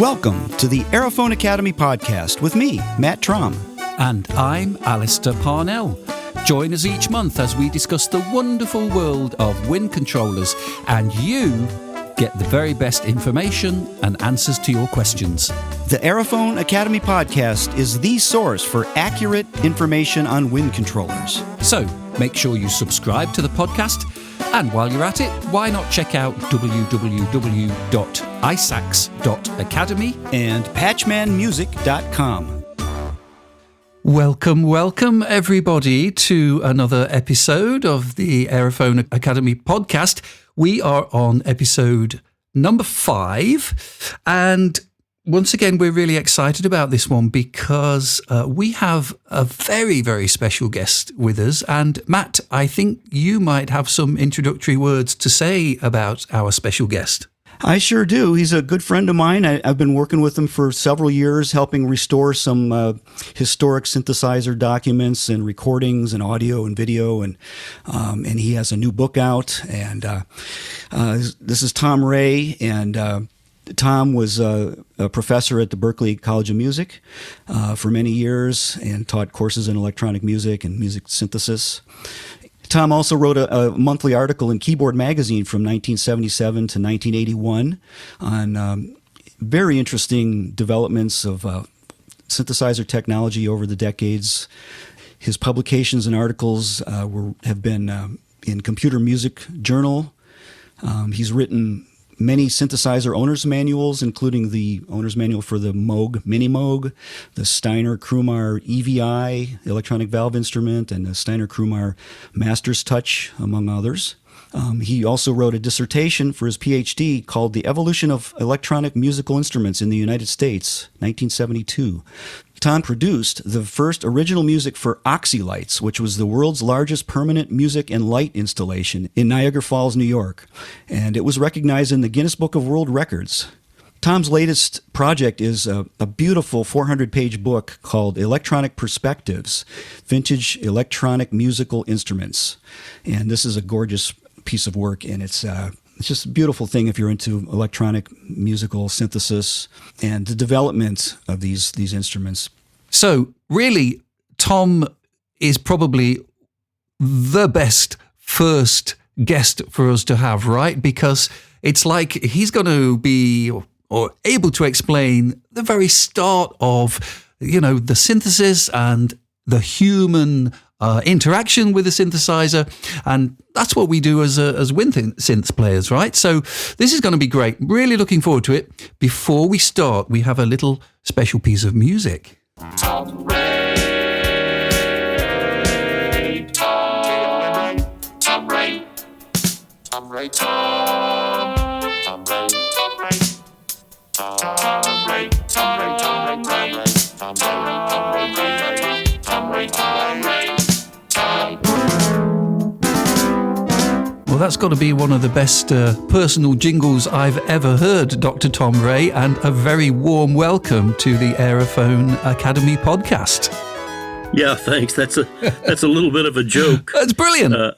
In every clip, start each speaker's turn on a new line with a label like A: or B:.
A: Welcome to the Aerophone Academy podcast with me, Matt Trom.
B: And I'm Alistair Parnell. Join us each month as we discuss the wonderful world of wind controllers, and you get the very best information and answers to your questions.
A: The Aerophone Academy podcast is the source for accurate information on wind controllers.
B: So make sure you subscribe to the podcast, and while you're at it, why not check out www.isacs.academy
A: and patchmanmusic.com.
B: Welcome everybody to another episode of the Aerophone Academy podcast. We are on episode number 5, and once again, we're really excited about this one because we have a very, very special guest with us. And Matt, I think you might have some introductory words to say about our special guest.
A: I sure do. He's a good friend of mine. I've been working with him for several years, helping restore some historic synthesizer documents and recordings and audio and video. And he has a new book out. And this is Tom Rhea. And Tom was a professor at the Berklee College of Music for many years and taught courses in electronic music and music synthesis. Tom also wrote a monthly article in Keyboard Magazine from 1977 to 1981 on very interesting developments of synthesizer technology over the decades. His publications and articles have been in Computer Music Journal. He's written many synthesizer owner's manuals, including the owner's manual for the Moog, Mini Moog, the Steiner Krumar EVI, electronic valve instrument, and the Steiner Krumar Master's Touch, among others. He also wrote a dissertation for his PhD called The Evolution of Electronic Musical Instruments in the United States, 1972. Tom produced the first original music for Oxylights, which was the world's largest permanent music and light installation in Niagara Falls, New York, and it was recognized in the Guinness Book of World Records. Tom's latest project is a beautiful 400-page book called Electronic Perspectives, Vintage Electronic Musical Instruments, and this is a gorgeous piece of work, and it's just a beautiful thing if you're into electronic musical synthesis and the development of these instruments.
B: So really, Tom is probably the best first guest for us to have, right? Because it's like he's going to be or able to explain the very start of, the synthesis and the human interaction with the synthesizer, and that's what we do as wind synth players, right? So this is going to be great. Really looking forward to it. Before we start, we have a little special piece of music.
C: Tom Rhea, Tom Rhea, Tom Rhea, Tom Rhea, Tom Rhea, Tom Rhea, Tom Rhea, Tom Rhea, Tom Rhea, Tom Rhea, Tom Rhea, Tom Rhea, Tom Rhea.
B: Well, that's got to be one of the best personal jingles I've ever heard, Dr. Tom Rhea, and a very warm welcome to the Aerophone Academy podcast.
D: Yeah, thanks. That's a little bit of a joke.
B: That's brilliant.
D: A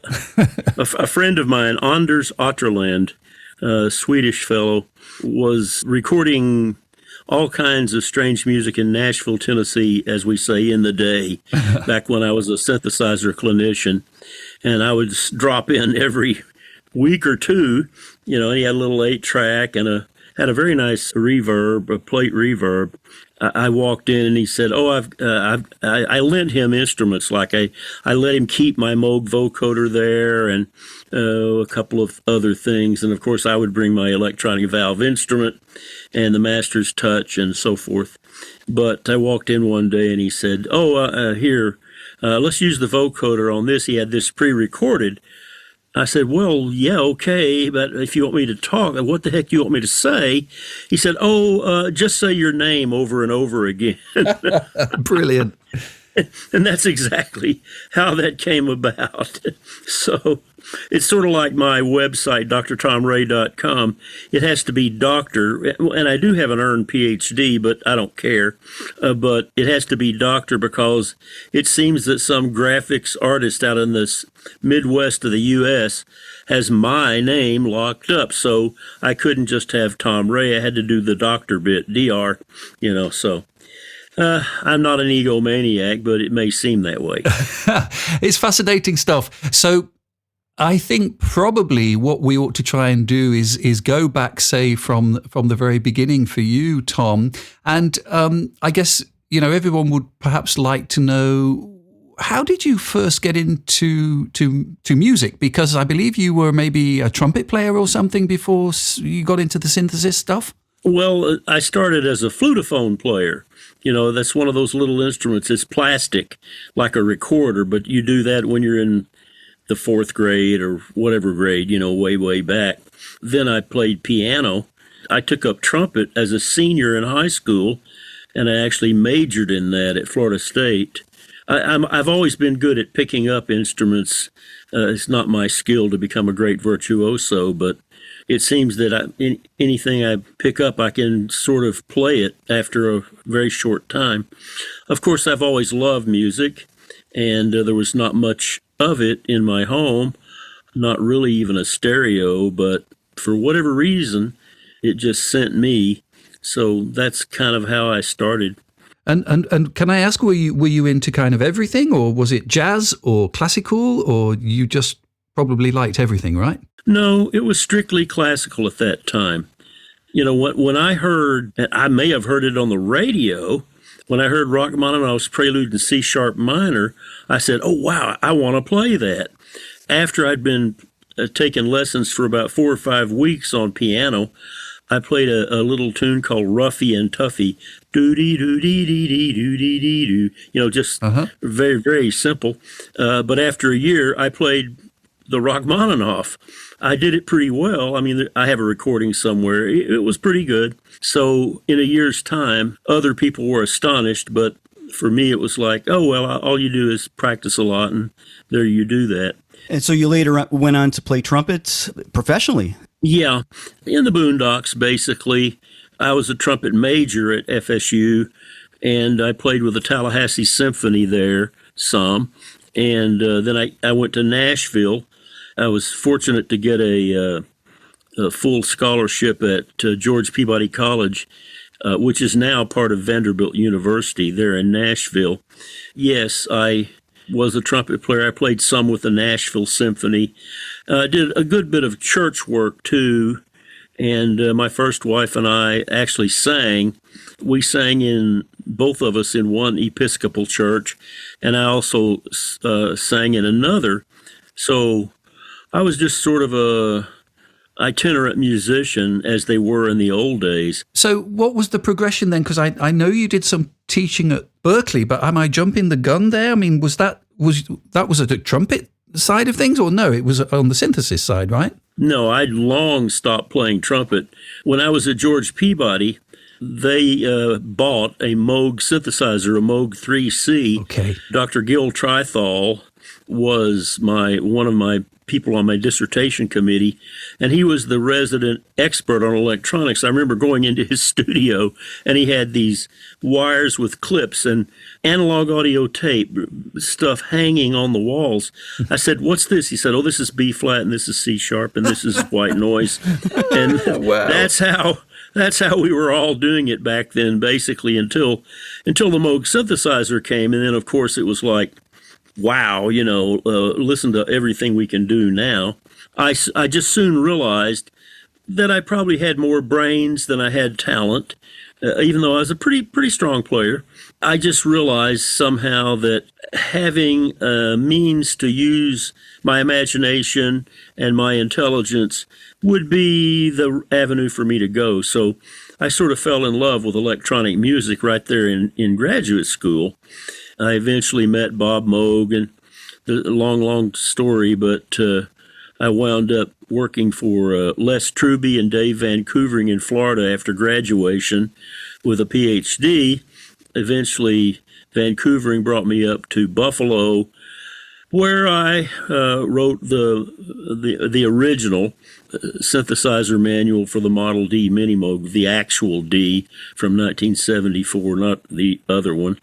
D: friend of mine, Anders Otterland, a Swedish fellow, was recording all kinds of strange music in Nashville, Tennessee, as we say, in the day, back when I was a synthesizer clinician. And I would drop in every week or two, and he had a little 8-track and had a very nice reverb, a plate reverb. I walked in and he said, I lent him instruments. Like I let him keep my Moog vocoder there and a couple of other things. And of course I would bring my electronic valve instrument and the Master's Touch and so forth. But I walked in one day and he said, here, let's use the vocoder on this. He had this pre-recorded. I said, well, yeah, okay, but if you want me to talk, what the heck do you want me to say? He said, just say your name over and over again.
B: Brilliant.
D: And that's exactly how that came about. So It's sort of like my website, drtomray.com. It has to be doctor, and I do have an earned PhD, but I don't care. But it has to be doctor because it seems that some graphics artist out in the Midwest of the U.S. has my name locked up. So I couldn't just have Tom Ray. I had to do the doctor bit, DR, so. I'm not an egomaniac, but it may seem that way.
B: It's fascinating stuff. So I think probably what we ought to try and do is go back, say, from the very beginning for you, Tom. And I guess, everyone would perhaps like to know, how did you first get into to music? Because I believe you were maybe a trumpet player or something before you got into the synthesis stuff.
D: Well, I started as a flutophone player. That's one of those little instruments. It's plastic, like a recorder, but you do that when you're in the fourth grade or whatever grade, way, way back. Then I played piano. I took up trumpet as a senior in high school, and I actually majored in that at Florida State. I've always been good at picking up instruments. It's not my skill to become a great virtuoso, but it seems that anything I pick up, I can sort of play it after a very short time. Of course, I've always loved music, and there was not much of it in my home, not really even a stereo, but for whatever reason, it just sent me. So that's kind of how I started.
B: And can I ask, were you into kind of everything, or was it jazz or classical, or you just probably liked everything, right?
D: No, it was strictly classical at that time. When I heard, I may have heard it on the radio, when I heard Rachmaninoff's Prelude in C sharp minor, I said, oh, wow, I want to play that. After I'd been taking lessons for about 4 or 5 weeks on piano, I played a little tune called Ruffy and Tuffy, doo-dee-doo-dee-dee-dee-doo-dee-doo, just very, very simple. But after a year, I played the Rachmaninoff. I did it pretty well. I mean, I have a recording somewhere. It was pretty good. So in a year's time, other people were astonished, but for me, it was like, oh, well, all you do is practice a lot, and there you do that.
A: And so you later went on to play trumpet professionally.
D: Yeah, in the boondocks, basically. I was a trumpet major at FSU, and I played with the Tallahassee Symphony there some. And then I went to Nashville. I was fortunate to get a full scholarship at George Peabody College, which is now part of Vanderbilt University there in Nashville. Yes, I was a trumpet player. I played some with the Nashville Symphony. I did a good bit of church work, too. And my first wife and I actually sang. We sang both of us in one Episcopal church, and I also sang in another. So I was just sort of a itinerant musician, as they were in the old days.
B: So what was the progression then? Because I know you did some teaching at Berklee, but am I jumping the gun there? I mean, was at the trumpet side of things, or no, it was on the synthesis side, right?
D: No, I'd long stopped playing trumpet. When I was at George Peabody, they bought a Moog synthesizer, a Moog 3C.
B: Okay.
D: Dr. Gil Trithall was one of my people on my dissertation committee, and he was the resident expert on electronics. I remember going into his studio, and he had these wires with clips and analog audio tape stuff hanging on the walls. I said, "What's this?" He said, "Oh, this is B flat, and this is C sharp, and this is white noise." And
B: Wow.
D: That's how we were all doing it back then, basically, until the Moog synthesizer came, and then of course it was like, wow, listen to everything we can do now. I just soon realized that I probably had more brains than I had talent, even though I was a pretty strong player. I just realized somehow that having a means to use my imagination and my intelligence would be the avenue for me to go. So I sort of fell in love with electronic music right there in graduate school. I eventually met Bob Moog, and the long story, but I wound up working for Les Truby and Dave Van Coovering in Florida after graduation with a PhD. Eventually, Van Coovering brought me up to Buffalo, where I wrote the original synthesizer manual for the Model D Mini Moog, the actual D from 1974, not the other one.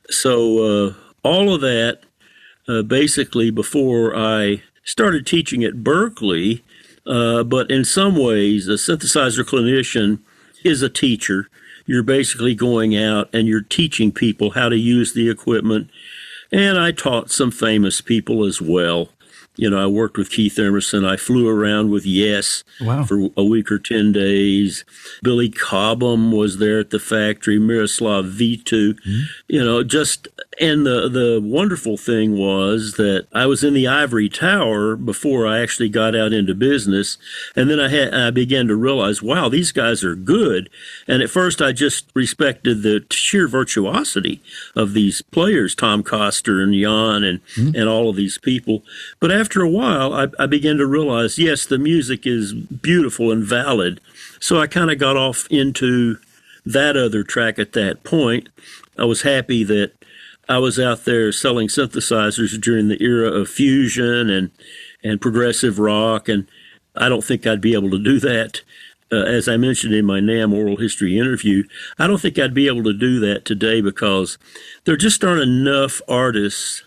D: So all of that, basically before I started teaching at Berklee, but in some ways, a synthesizer clinician is a teacher. You're basically going out and you're teaching people how to use the equipment. And I taught some famous people as well. You know, I worked with Keith Emerson. I flew around with Yes for a week or 10 days. Billy Cobham was there at the factory, Miroslav Vitu. You know, and the wonderful thing was that I was in the ivory tower before I actually got out into business. And then I began to realize, wow, these guys are good. And at first I just respected the sheer virtuosity of these players, Tom Coster and Jan and all of these people. But after a while, I began to realize, yes, the music is beautiful and valid. So I kind of got off into that other track at that point. I was happy that I was out there selling synthesizers during the era of fusion and progressive rock, and I don't think I'd be able to do that. As I mentioned in my NAMM oral history interview, I don't think I'd be able to do that today because there just aren't enough artists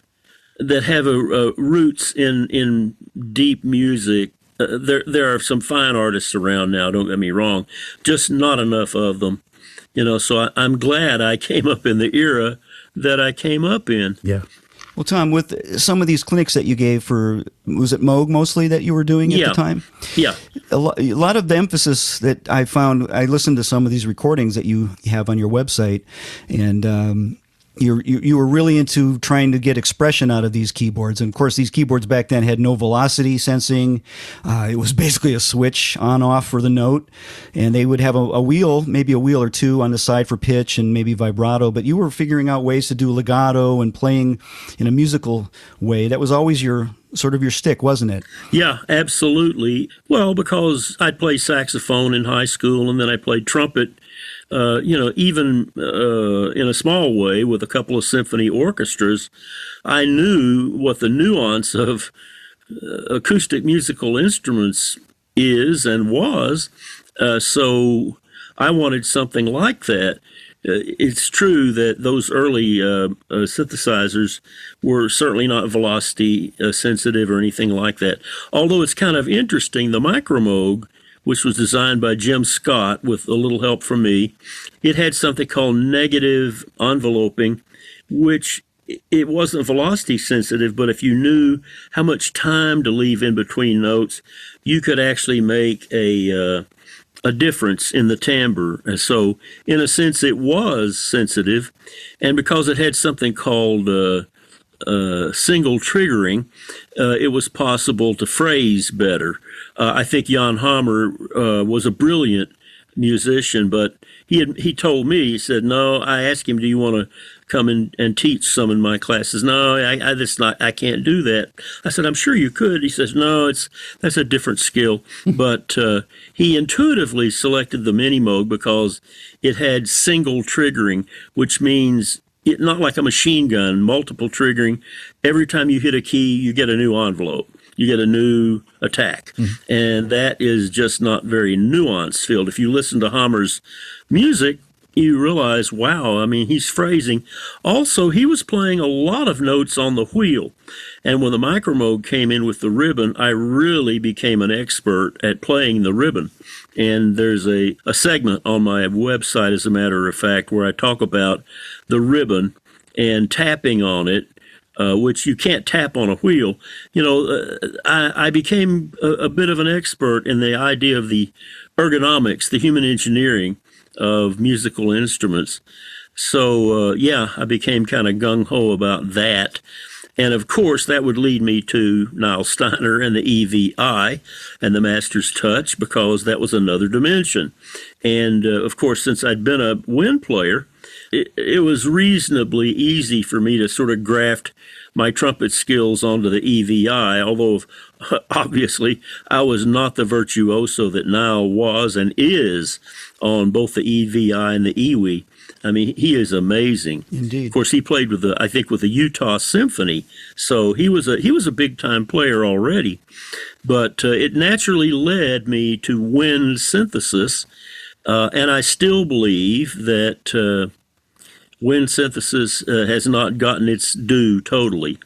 D: that have roots in deep music. There are some fine artists around now, don't get me wrong, just not enough of them. You know, so I'm glad I came up in the era that I came up in.
B: Yeah.
A: Well, Tom, with some of these clinics that you gave for, was it Moog mostly that you were doing at the time?
D: Yeah.
A: A lot of the emphasis that I found, I listened to some of these recordings that you have on your website, and you were really into trying to get expression out of these keyboards. And of course, these keyboards back then had no velocity sensing. It was basically a switch on off for the note. And they would have a wheel, maybe a wheel or two on the side for pitch and maybe vibrato. But you were figuring out ways to do legato and playing in a musical way. That was always your stick, wasn't it?
D: Yeah, absolutely. Well, because I'd played saxophone in high school and then I played trumpet. Even in a small way with a couple of symphony orchestras, I knew what the nuance of acoustic musical instruments is and was. So I wanted something like that. It's true that those early synthesizers were certainly not velocity sensitive or anything like that. Although it's kind of interesting, the Micro Moog, which was designed by Jim Scott with a little help from me, it had something called negative enveloping, which it wasn't velocity sensitive, but if you knew how much time to leave in between notes, you could actually make a difference in the timbre. And so, in a sense, it was sensitive, and because it had something called single triggering, it was possible to phrase better. I think Jan Hammer was a brilliant musician, but he told me, he said, no, I asked him, do you want to come in and teach some in my classes? No, I can't do that. I said, I'm sure you could. He says, no, that's a different skill. But he intuitively selected the Mini Moog because it had single triggering, which means not like a machine gun, multiple triggering. Every time you hit a key, you get a new envelope. You get a new attack. And that is just not very nuanced filled. If you listen to Hammer's music, you realize, wow, I mean, he's phrasing. Also, he was playing a lot of notes on the wheel. And when the Micro Moog came in with the ribbon, I really became an expert at playing the ribbon. And there's a segment on my website, as a matter of fact, where I talk about the ribbon and tapping on it, which you can't tap on a wheel. You know, I became a bit of an expert in the idea of the ergonomics, the human engineering of musical instruments. So, I became kind of gung-ho about that. And, of course, that would lead me to Niall Steiner and the EVI and the Master's Touch, because that was another dimension. And, of course, since I'd been a wind player, it was reasonably easy for me to sort of graft my trumpet skills onto the EVI, although obviously I was not the virtuoso that Niall was and is on both the EVI and the EWI. I mean, he is amazing.
A: Indeed.
D: Of course, he played with the Utah Symphony, so he was a big time player already. But it naturally led me to wind synthesis, and I still believe that wind synthesis has not gotten its due totally.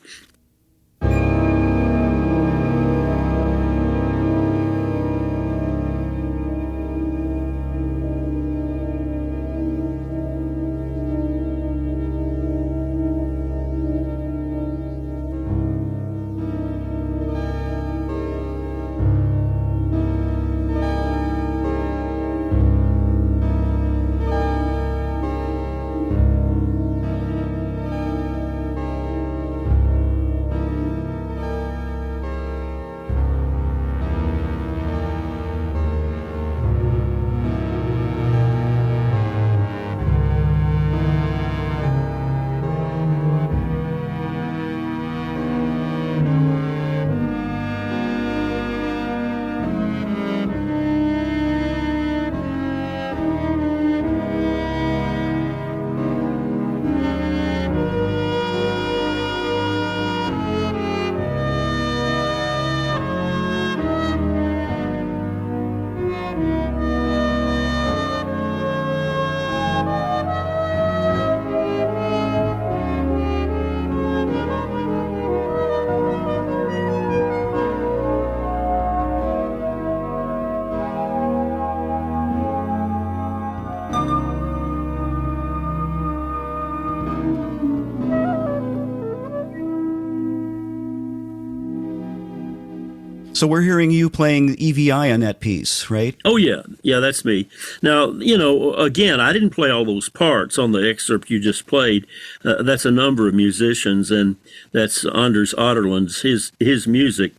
A: So we're hearing you playing EVI on that piece, right?
D: Oh, yeah. Yeah, that's me. Now, again, I didn't play all those parts on the excerpt you just played. That's a number of musicians, and that's Anders Otterland's, his music.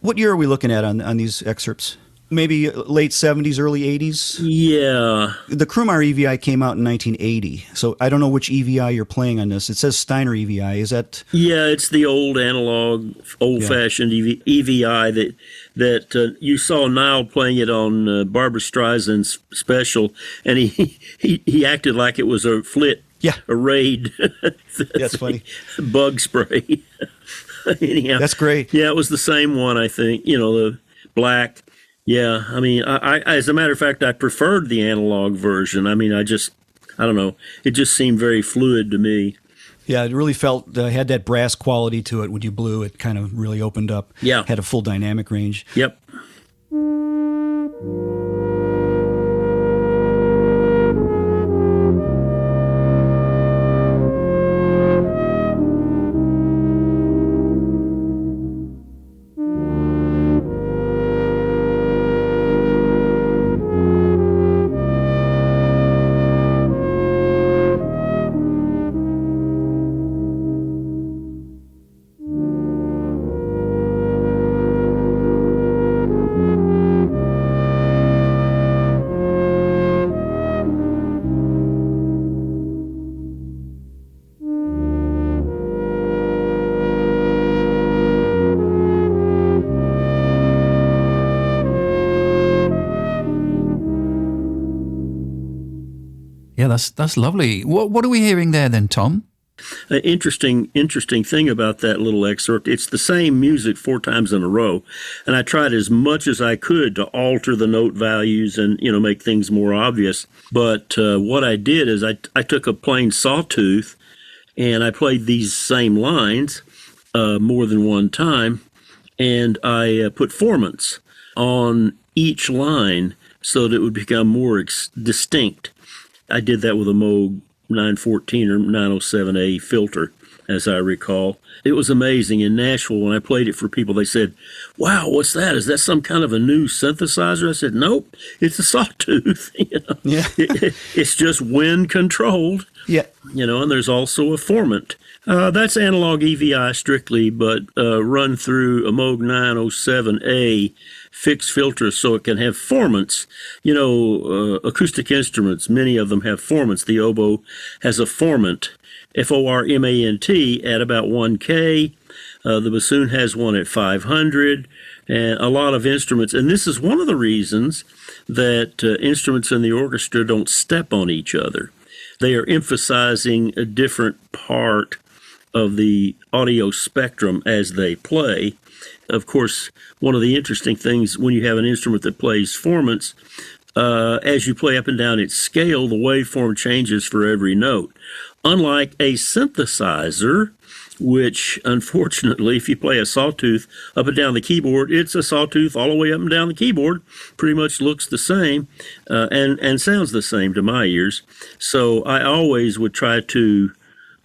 A: What year are we looking at on these excerpts? Maybe late 70s, early 80s?
D: Yeah.
A: The Krumar EVI came out in 1980, so I don't know which EVI you're playing on this. It says Steiner EVI. Is that?
D: Yeah, it's the old analog, old-fashioned EVI that you saw Niall playing it on Barbra Streisand's special, and he acted like it was a flit, a raid.
A: That's funny.
D: Bug spray. Anyhow,
A: that's great.
D: Yeah, it was the same one, I think. The black. Yeah, I mean, I as a matter of fact, I preferred the analog version. I mean, I don't know. It just seemed very fluid to me.
A: Yeah, it really felt, had that brass quality to it. When you blew, it kind of really opened up.
D: Yeah.
A: Had a full dynamic range.
D: Yep.
B: Yeah, that's lovely. What are we hearing there then, Tom?
D: Interesting thing about that little excerpt. It's the same music 4 times in a row, and I tried as much as I could to alter the note values and make things more obvious. But what I did is I took a plain sawtooth and I played these same lines more than one time, and I put formants on each line so that it would become more distinct. I did that with a Moog 914 or 907A filter, as I recall. It was amazing. In Nashville, when I played it for people, they said, "Wow, what's that? Is that some kind of a new synthesizer?" I said, "Nope, it's a sawtooth."
A: Yeah.
D: It's just wind controlled.
A: Yeah.
D: And there's also a formant. That's analog EVI strictly, but run through a Moog 907A fixed filters so it can have formants. Acoustic instruments, many of them have formants. The oboe has a formant, formant, at about 1K. The bassoon has one at 500, and a lot of instruments. And this is one of the reasons that instruments in the orchestra don't step on each other. They are emphasizing a different part of the audio spectrum as they play. Of course, one of the interesting things when you have an instrument that plays formants, as you play up and down its scale, the waveform changes for every note. Unlike a synthesizer, which unfortunately, if you play a sawtooth up and down the keyboard, it's a sawtooth all the way up and down the keyboard, pretty much looks the same and sounds the same to my ears. So I always would try to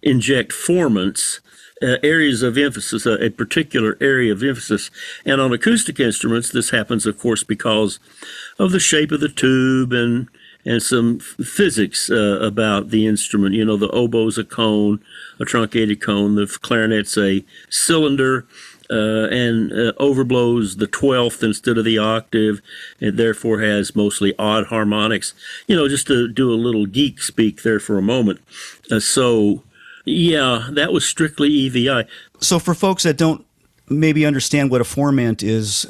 D: inject formants, areas of emphasis, a particular area of emphasis. And on acoustic instruments, this happens, of course, because of the shape of the tube and some physics about the instrument. The oboe's a cone, a truncated cone. The clarinet's a cylinder and overblows the 12th instead of the octave, and therefore has mostly odd harmonics. Just to do a little geek speak there for a moment. Yeah, that was strictly EVI.
A: So for folks that don't maybe understand what a formant is,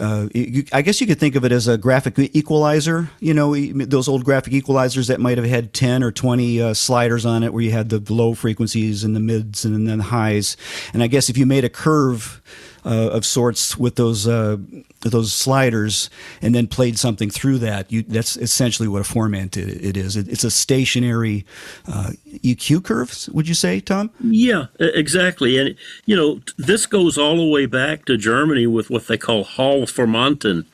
A: I guess you could think of it as a graphic equalizer. Those old graphic equalizers that might have had 10 or 20 sliders on it, where you had the low frequencies and the mids and then the highs. And I guess if you made a curve of sorts with those sliders and then played something through that, that's essentially what a formant it is. It's a stationary EQ curve, would you say, Tom?
D: Yeah, exactly. And, this goes all the way back to Germany with what they call Hallformanten.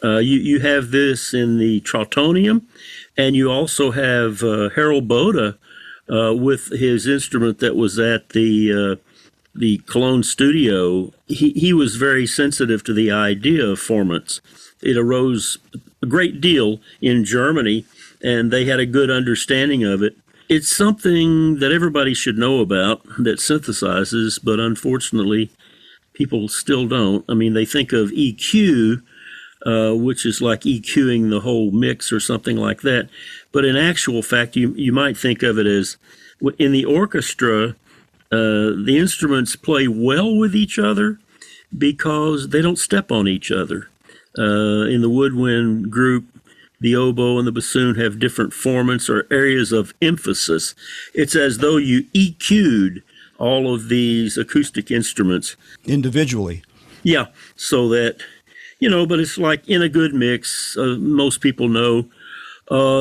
D: You have this in the Trautonium, and you also have Harold Bode with his instrument that was at the Cologne studio. He was very sensitive to the idea of formants. It arose a great deal in Germany, and they had a good understanding of it. It's something that everybody should know about that synthesizes, but unfortunately, people still don't. I mean, they think of EQ, which is like EQing the whole mix or something like that. But in actual fact, you might think of it as, in the orchestra, the instruments play well with each other because they don't step on each other. In the woodwind group, the oboe and the bassoon have different formants or areas of emphasis. It's as though you EQ'd all of these acoustic instruments
A: individually.
D: Yeah, so that, but it's like in a good mix, most people know,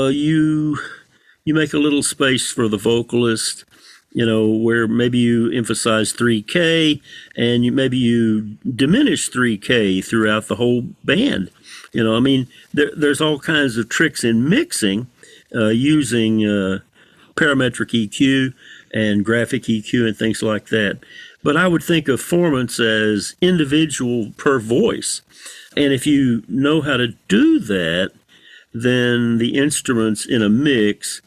D: you make a little space for the vocalist, where maybe you emphasize 3K and maybe you diminish 3K throughout the whole band. There's all kinds of tricks in mixing using parametric EQ and graphic EQ and things like that. But I would think of formants as individual per voice. And if you know how to do that, then the instruments in a mix,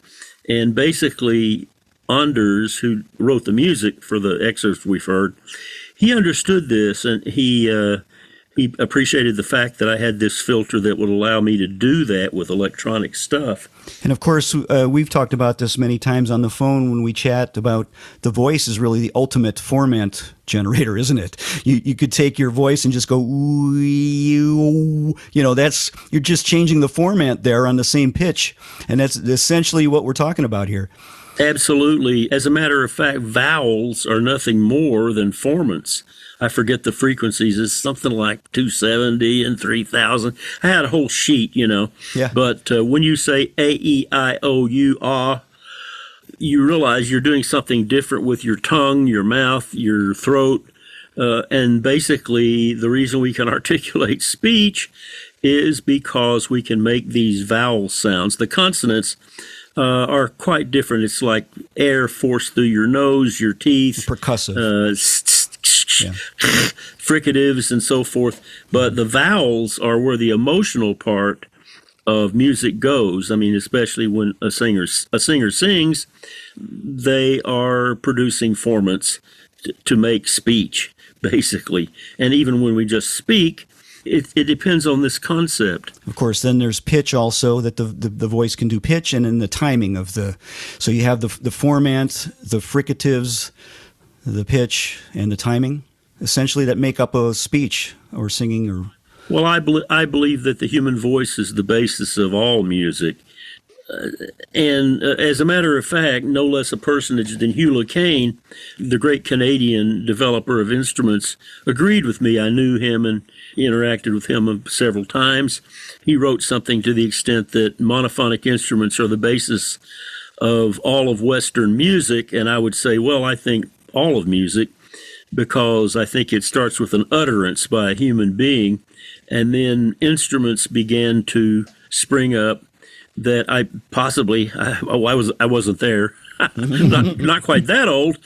D: and basically Anders, who wrote the music for the excerpts we've heard, he understood this, and he appreciated the fact that I had this filter that would allow me to do that with electronic stuff.
A: And of course, we've talked about this many times on the phone when we chat about the voice is really the ultimate formant generator, isn't it? You could take your voice and just go, you're just changing the formant there on the same pitch. And that's essentially what we're talking about here.
D: Absolutely. As a matter of fact, vowels are nothing more than formants. I forget the frequencies. It's something like 270 and 3000. I had a whole sheet, Yeah. But when you say A, E, I, O, U, ah, you realize you're doing something different with your tongue, your mouth, your throat. And basically, the reason we can articulate speech is because we can make these vowel sounds. The consonants are quite different. It's like air forced through your nose, your teeth.
A: Percussive.
D: Fricatives and so forth. But the vowels are where the emotional part of music goes. I mean, especially when a singer sings, they are producing formants to make speech, basically. And even when we just speak, it depends on this concept.
A: Of course, then there's pitch also, that the voice can do pitch, and then the timing of so you have the formant, the fricatives, the pitch, and the timing, essentially, that make up a speech or singing or...
D: Well, I believe that the human voice is the basis of all music. And as a matter of fact, no less a personage than Hugh LeCaine, the great Canadian developer of instruments, agreed with me. I knew him and interacted with him several times. He wrote something to the extent that monophonic instruments are the basis of all of Western music. And I would say, well, I think all of music, because I think it starts with an utterance by a human being, and then instruments began to spring up that I wasn't there, not quite that old.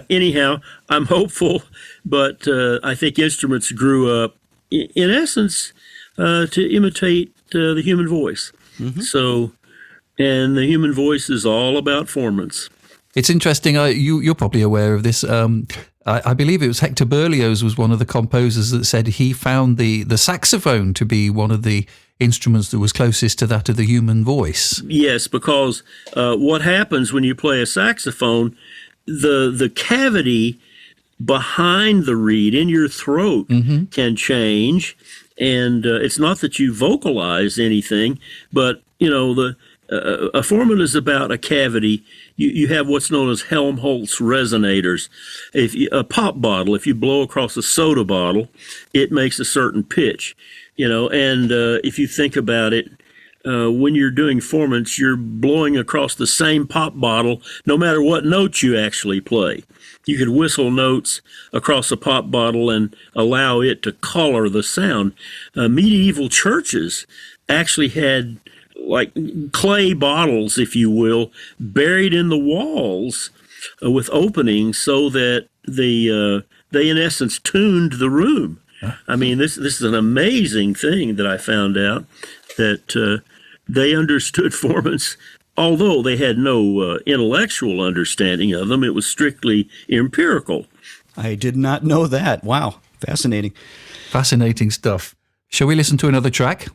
D: Anyhow, I'm hopeful, but I think instruments grew up, in essence, to imitate the human voice. Mm-hmm. So, and the human voice is all about formants.
B: It's interesting. You're probably aware of this. I believe it was Hector Berlioz was one of the composers that said he found the saxophone to be one of the instruments that was closest to that of the human voice.
D: Yes, because what happens when you play a saxophone, the cavity behind the reed in your throat mm-hmm. can change, and it's not that you vocalize anything, but a formant is about a cavity. You have what's known as Helmholtz resonators. A pop bottle, if you blow across a soda bottle, it makes a certain pitch. And if you think about it, when you're doing formants, you're blowing across the same pop bottle, no matter what note you actually play. You could whistle notes across a pop bottle and allow it to color the sound. Medieval churches actually had like clay bottles, if you will, buried in the walls with openings so that they in essence tuned the room. I mean, this is an amazing thing that I found out, that they understood formants, although they had no intellectual understanding of them. It was strictly empirical.
A: I did not know that. Wow. Fascinating.
B: Fascinating stuff. Shall we listen to another track?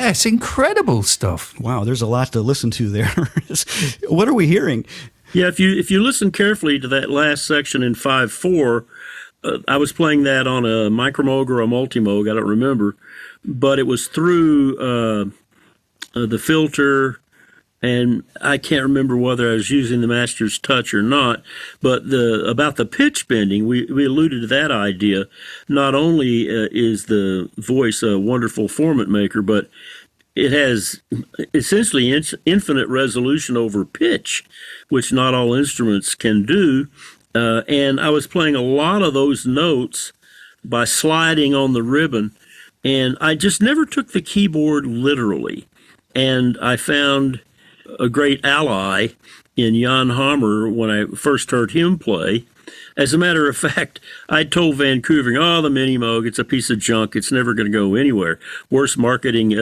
B: It's incredible stuff.
A: Wow, there's a lot to listen to there. What are we hearing?
D: Yeah, if you listen carefully to that last section in 5/4, I was playing that on a micromoog or a multimoog, I don't remember, but it was through the filter, and I can't remember whether I was using the master's touch or not, but about the pitch bending, we alluded to that idea. Not only is the voice a wonderful formant maker, but it has essentially infinite resolution over pitch, which not all instruments can do. And I was playing a lot of those notes by sliding on the ribbon, and I just never took the keyboard literally. And I found a great ally in Jan Hammer when I first heard him play. As a matter of fact, I told Vancouver, oh, the Mini Moog, it's a piece of junk. It's never going to go anywhere. Worst marketing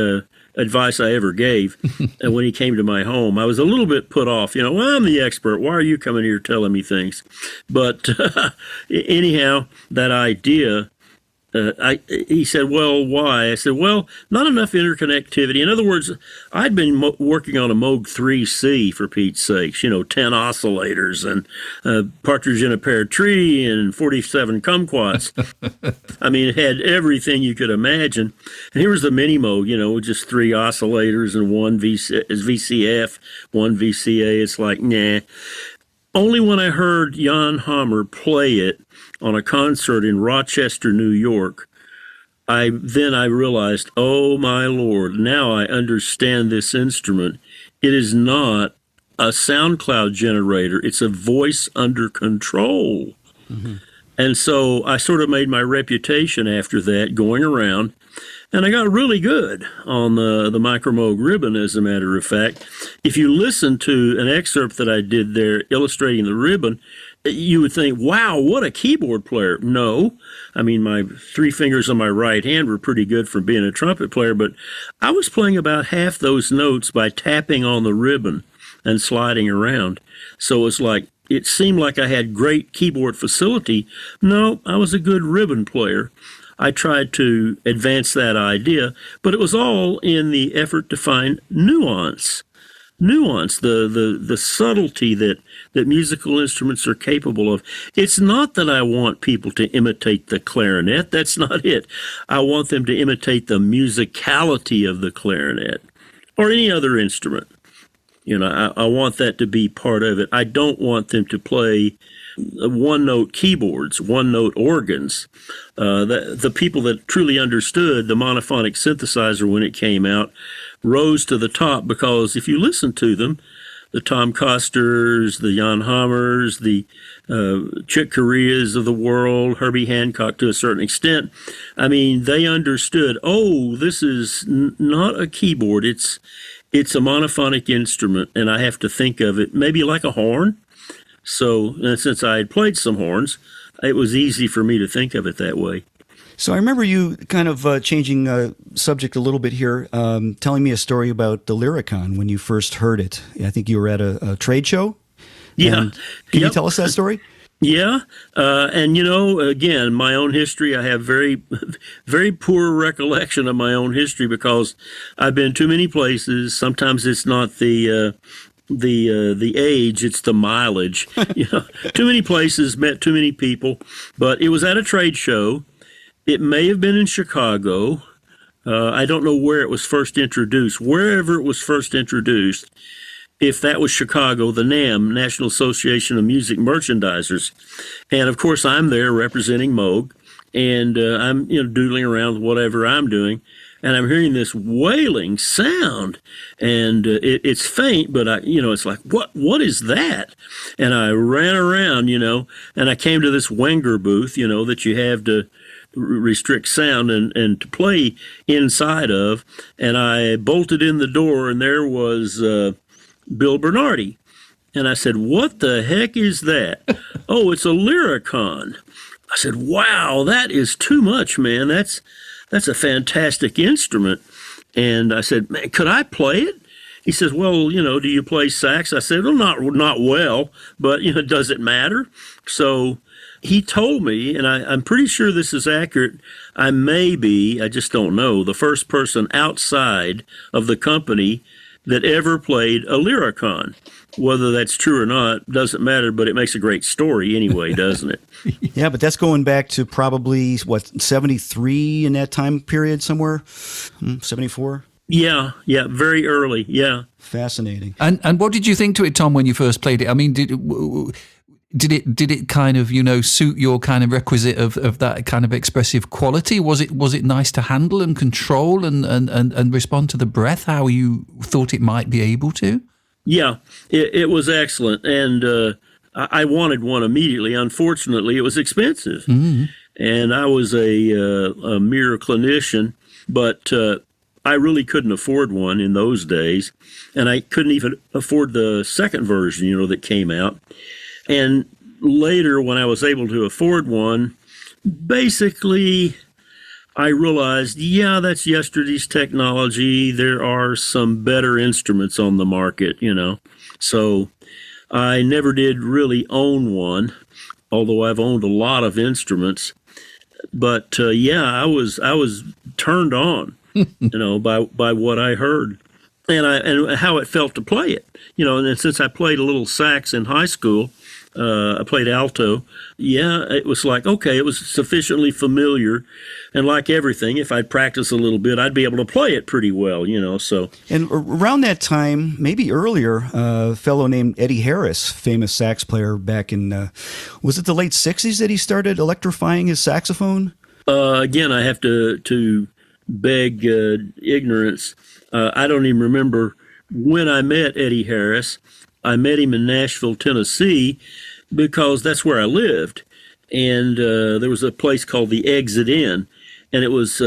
D: advice I ever gave. And when he came to my home, I was a little bit put off. Well, I'm the expert. Why are you coming here telling me things? But anyhow, that idea, he said, well, why? I said, well, not enough interconnectivity. In other words, I'd been working on a Moog 3C, for Pete's sakes, 10 oscillators and partridge in a pear tree and 47 kumquats. I mean, it had everything you could imagine. And here was the Mini Moog, just 3 oscillators and one VCF, one VCA. It's like, nah. Only when I heard Jan Hammer play it on a concert in Rochester, New York, I realized, oh my Lord, now I understand this instrument. It is not a SoundCloud generator. It's a voice under control. Mm-hmm. And so I sort of made my reputation after that going around, and I got really good on the Micro Moog ribbon, as a matter of fact. If you listen to an excerpt that I did there illustrating the ribbon, you would think, wow, what a keyboard player. No, I mean, my 3 fingers on my right hand were pretty good from being a trumpet player, but I was playing about half those notes by tapping on the ribbon and sliding around. So it seemed like I had great keyboard facility. No, I was a good ribbon player. I tried to advance that idea, but it was all in the effort to find nuance, the subtlety that musical instruments are capable of. It's not that I want people to imitate the clarinet. That's not it. I want them to imitate the musicality of the clarinet or any other instrument. I want that to be part of it. I don't want them to play one-note keyboards, one-note organs. The people that truly understood the monophonic synthesizer when it came out rose to the top, because if you listen to them, the Tom Costers, the Jan Hammers, the Chick Coreas of the world, Herbie Hancock to a certain extent, I mean, they understood, oh, this is not a keyboard, it's a monophonic instrument, and I have to think of it maybe like a horn. So since I had played some horns, it was easy for me to think of it that way.
A: So I remember you kind of changing subject a little bit here, telling me a story about the Lyricon when you first heard it. I think you were at a trade show.
D: Yeah.
A: And can you tell us that story?
D: Yeah. And, again, my own history, I have very, very poor recollection of my own history because I've been too many places. Sometimes it's not the age, it's the mileage. Too many places, met too many people. But it was at a trade show. It may have been in Chicago. I don't know where it was first introduced. Wherever it was first introduced, if that was Chicago, the NAM, National Association of Music Merchandisers. And, of course, I'm there representing Moog, and I'm doodling around with whatever I'm doing, and I'm hearing this wailing sound, and it's faint, but it's like, what is that? And I ran around, and I came to this Wenger booth, that you have to restrict sound and to play inside of, and I bolted in the door, and there was Bill Bernardi. And I said, what the heck is that? Oh, it's a Lyricon. I said, wow, that is too much, man. That's a fantastic instrument. And I said, man, could I play it? He says, well, do you play sax? I said, well, not well, but, does it matter? So he told me, and I'm pretty sure this is accurate, I may be, I just don't know, the first person outside of the company that ever played a Lyricon. Whether that's true or not doesn't matter, but it makes a great story anyway, doesn't it?
A: Yeah, but that's going back to probably, 73 in that time period somewhere? 74?
D: Yeah, very early, yeah.
A: Fascinating.
B: And what did you think to it, Tom, when you first played it? I mean, did it kind of, suit your kind of requisite of that kind of expressive quality? Was it nice to handle and control and respond to the breath how you thought it might be able to?
D: Yeah, it was excellent, and I wanted one immediately. Unfortunately, it was expensive, mm-hmm. and I was a mere clinician, but I really couldn't afford one in those days, and I couldn't even afford the second version, that came out. And later, when I was able to afford one, basically I realized, yeah, that's yesterday's technology. There are some better instruments on the market, So I never did really own one, although I've owned a lot of instruments. But I was turned on, by what I heard, and how it felt to play it, And since I played a little sax in high school, I played alto. Yeah, it was like, okay, it was sufficiently familiar, and like everything, if I'd practice a little bit, I'd be able to play it pretty well, So.
A: And around that time, maybe earlier, a fellow named Eddie Harris, famous sax player back in, was it the late 60s that he started electrifying his saxophone?
D: Again, I have to beg ignorance. I don't even remember when I met Eddie Harris. I met him in Nashville, Tennessee, because that's where I lived. And there was a place called the Exit Inn, and it was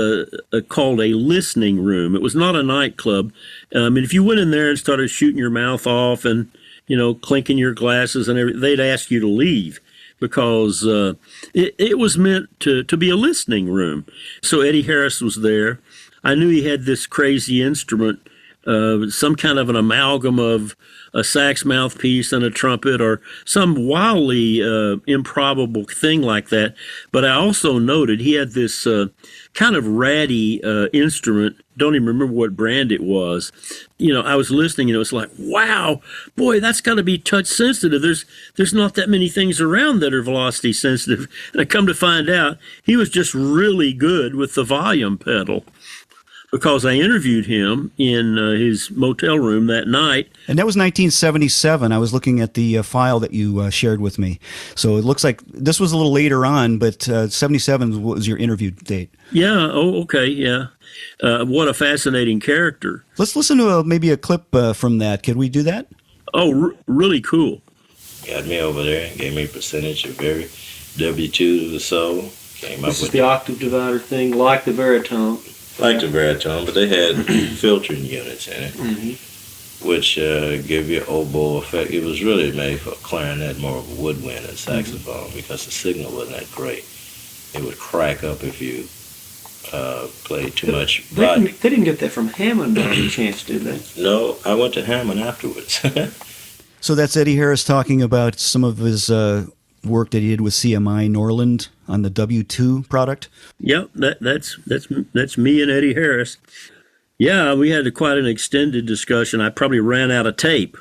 D: called a listening room. It was not a nightclub. If you went in there and started shooting your mouth off and, clinking your glasses and everything, they'd ask you to leave, because it was meant to be a listening room. So Eddie Harris was there. I knew he had this crazy instrument, some kind of an amalgam of a sax mouthpiece and a trumpet, or some wildly improbable thing like that. But I also noted he had this kind of ratty instrument. Don't even remember what brand it was. I was listening and it was like, wow, boy, that's got to be touch sensitive. There's not that many things around that are velocity sensitive. And I come to find out he was just really good with the volume pedal, because I interviewed him in his motel room that night.
A: And that was 1977. I was looking at the file that you shared with me. So it looks like this was a little later on, but 77 was your interview date.
D: Yeah. Oh, okay. Yeah. What a fascinating character.
A: Let's listen to maybe a clip from that. Could we do that?
D: Oh, really cool.
E: Got me over there and gave me a percentage of every W2 to the soul. Came up
F: This is
E: with
F: the octave divider thing, like the baritone.
E: like the baritone, but they had filtering units in it, which give you oboe effect. It was really made for clarinet, more of a woodwind and saxophone, because the signal wasn't that great. It would crack up if you played too much.
F: They didn't get that from Hammond by any chance, did they?
E: No, I went to Hammond afterwards.
A: So that's Eddie Harris talking about some of his work that he did with CMI Norland on the W2 product.
D: Yep, that's me and Eddie Harris. Yeah, we had quite an extended discussion. I probably ran out of tape,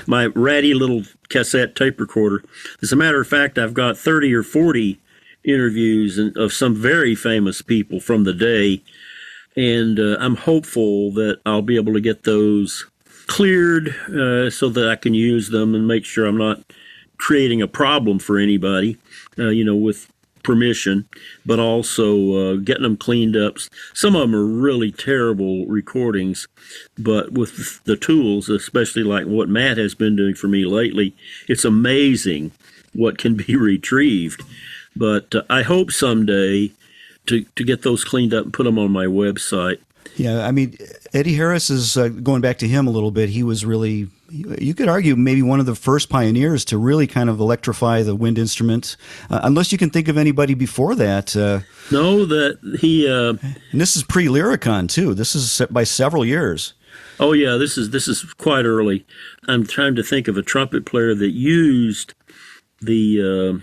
D: my ratty little cassette tape recorder. As a matter of fact, I've got 30 or 40 interviews of some very famous people from the day, and I'm hopeful that I'll be able to get those cleared so that I can use them and make sure I'm not creating a problem for anybody, with permission, but also getting them cleaned up. Some of them are really terrible recordings, but with the tools, especially like what Matt has been doing for me lately, it's amazing what can be retrieved. But I hope someday to get those cleaned up and put them on my website.
A: Yeah, I mean, Eddie Harris is, going back to him a little bit, he was really, you could argue, maybe one of the first pioneers to really kind of electrify the wind instrument, unless you can think of anybody before that.
D: No, that he...
A: and this is pre-Lyricon, too. This is by several years.
D: Oh, yeah, this is quite early. I'm trying to think of a trumpet player that used the...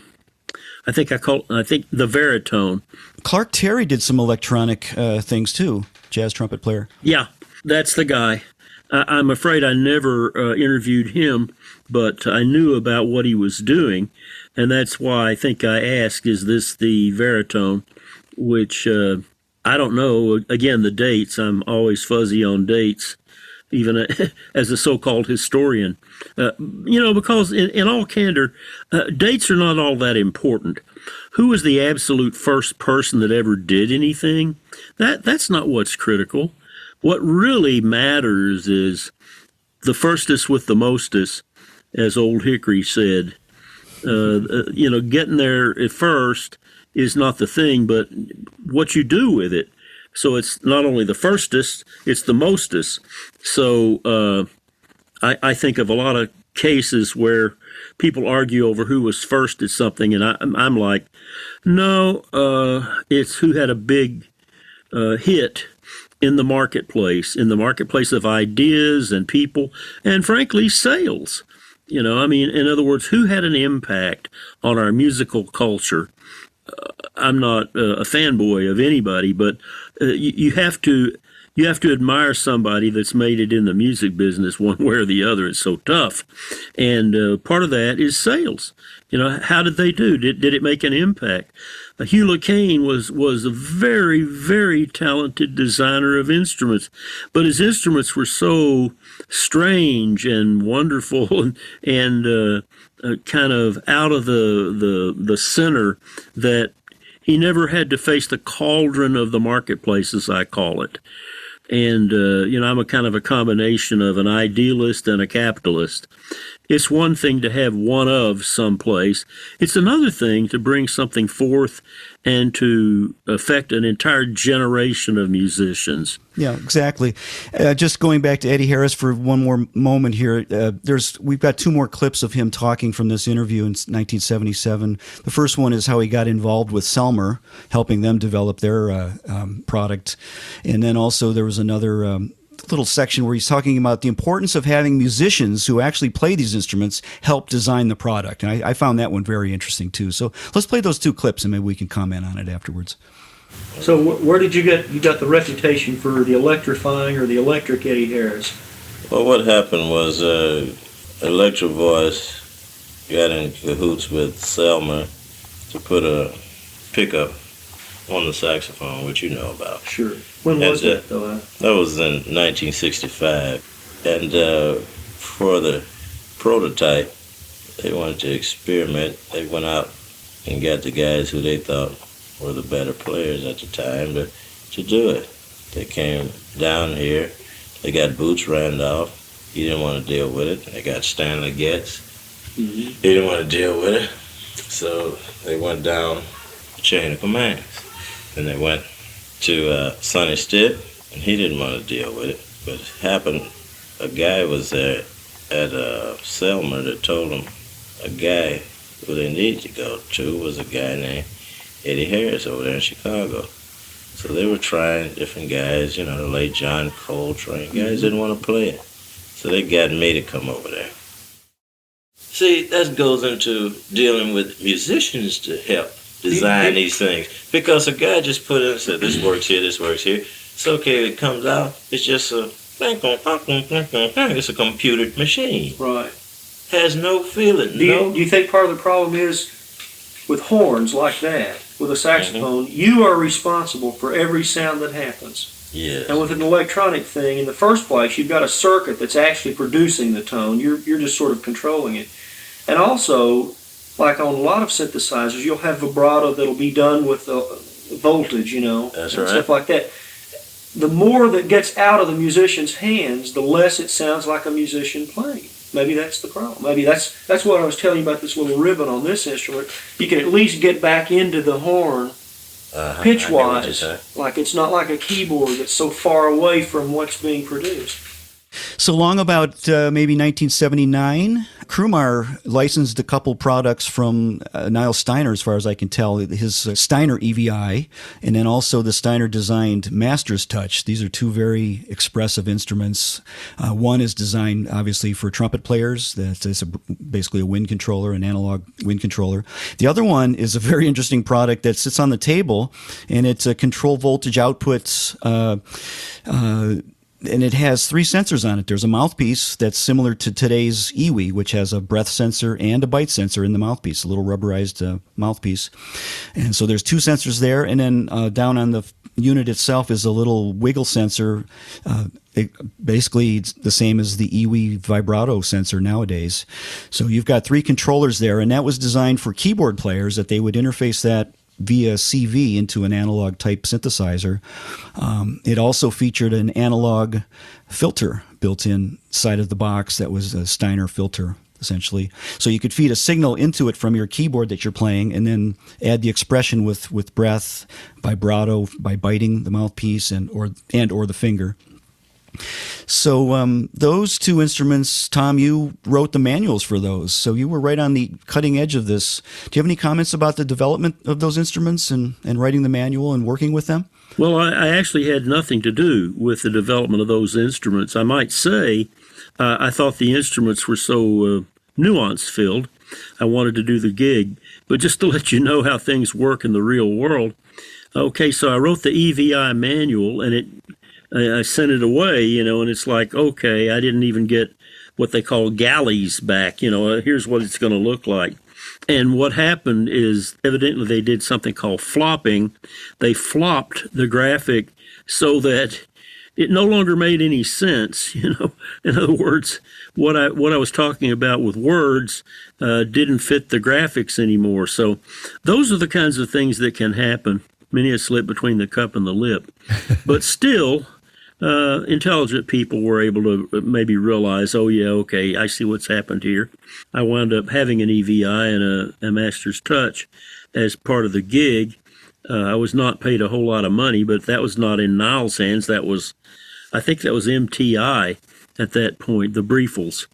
D: I think the baritone.
A: Clark Terry did some electronic things, too. Jazz trumpet player.
D: Yeah, that's the guy. I'm afraid I never interviewed him, but I knew about what he was doing, and that's why I think I asked, is this the baritone? Which I don't know. Again, the dates, I'm always fuzzy on dates, even as a so-called historian. Because in all candor, dates are not all that important. Who was the absolute first person that ever did anything? That's not what's critical. What really matters is the firstest with the mostest, as Old Hickory said. Getting there at first is not the thing, but what you do with it. So it's not only the firstest, it's the mostest. So I think of a lot of cases where people argue over who was first at something, and I'm like, no, it's who had a big hit in the marketplace of ideas and people, and frankly, sales. I mean, in other words, who had an impact on our musical culture? I'm not a fanboy of anybody, but you have to admire somebody that's made it in the music business one way or the other. It's so tough, and part of that is sales. How did they do? Did it make an impact? Hugh LeCane was a very, very talented designer of instruments, but his instruments were so strange and wonderful and kind of out of the center that he never had to face the cauldron of the marketplace, as I call it. And, I'm a kind of a combination of an idealist and a capitalist. It's one thing to have one of someplace. It's another thing to bring something forth and to affect an entire generation of musicians.
A: Yeah, exactly. Just going back to Eddie Harris for one more moment here, we've got two more clips of him talking from this interview in 1977. The first one is how he got involved with Selmer, helping them develop their product. And then also there was another little section where he's talking about the importance of having musicians who actually play these instruments help design the product. And I found that one very interesting too. So let's play those two clips and maybe we can comment on it afterwards.
F: So where did you got the reputation for the electrifying or the electric Eddie Harris?
E: Well, what happened was Electro Voice got in cahoots with Selmer to put a pickup on the saxophone, which you know about.
F: Sure. When was that, though?
E: That was in 1965. And for the prototype, they wanted to experiment. They went out and got the guys who they thought were the better players at the time to do it. They came down here. They got Boots Randolph. He didn't want to deal with it. They got Stanley Getz. He didn't want to deal with it. So they went down the chain of commands. Then they went to Sonny Stitt, and he didn't want to deal with it. But it happened, a guy was there at Selmer that told him a guy who they needed to go to was a guy named Eddie Harris over there in Chicago. So they were trying different guys, the late John Coltrane. Guys didn't want to play it. So they got me to come over there. See, that goes into dealing with musicians to help design these things. Because a guy just put in and said, this works here, this works here. It's okay, it comes out. It's just it's a computed machine.
F: Right.
E: Has no feeling.
F: Do you think part of the problem is with horns like that, with a saxophone, you are responsible for every sound that happens.
E: Yes.
F: And with an electronic thing, in the first place, you've got a circuit that's actually producing the tone. You're just sort of controlling it. And also, like on a lot of synthesizers, you'll have vibrato that'll be done with voltage,
E: That's
F: and
E: right.
F: stuff like that. The more that gets out of the musician's hands, the less it sounds like a musician playing. Maybe that's the problem. Maybe that's what I was telling you about this little ribbon on this instrument. You can at least get back into the horn pitch-wise. Like it's not like a keyboard that's so far away from what's being produced.
A: So long about maybe 1979, Krumar licensed a couple products from Niall Steiner, as far as I can tell, his Steiner EVI, and then also the Steiner designed Master's Touch. These are two very expressive instruments. One is designed, obviously, for trumpet players. That's basically a wind controller, an analog wind controller. The other one is a very interesting product that sits on the table, and it's a control voltage outputs and it has three sensors on it. There's a mouthpiece that's similar to today's EWI, which has a breath sensor and a bite sensor in the mouthpiece, a little rubberized mouthpiece. And so there's two sensors there. And then down on the unit itself is a little wiggle sensor. Basically, it's the same as the EWI vibrato sensor nowadays. So you've got three controllers there. And that was designed for keyboard players, that they would interface that via CV into an analog type synthesizer. It also featured an analog filter built inside of the box that was a Steiner filter, essentially. So you could feed a signal into it from your keyboard that you're playing and then add the expression with breath, vibrato, by biting the mouthpiece and or the finger. So those two instruments, Tom, you wrote the manuals for those. So you were right on the cutting edge of this. Do you have any comments about the development of those instruments and writing the manual and working with them?
D: Well, I actually had nothing to do with the development of those instruments. I might say I thought the instruments were so nuance-filled. I wanted to do the gig. But just to let you know how things work in the real world, okay, so I wrote the EVI manual, and I sent it away, and it's like, okay, I didn't even get what they call galleys back. Here's what it's going to look like. And what happened is evidently they did something called flopping. They flopped the graphic so that it no longer made any sense. In other words, what I was talking about with words didn't fit the graphics anymore. So those are the kinds of things that can happen. Many a slip between the cup and the lip. But still, intelligent people were able to maybe realize, oh, yeah, okay, I see what's happened here. I wound up having an EVI and a Master's Touch as part of the gig. I was not paid a whole lot of money, but that was not in Niall's hands. I think that was MTI at that point, the Briefles.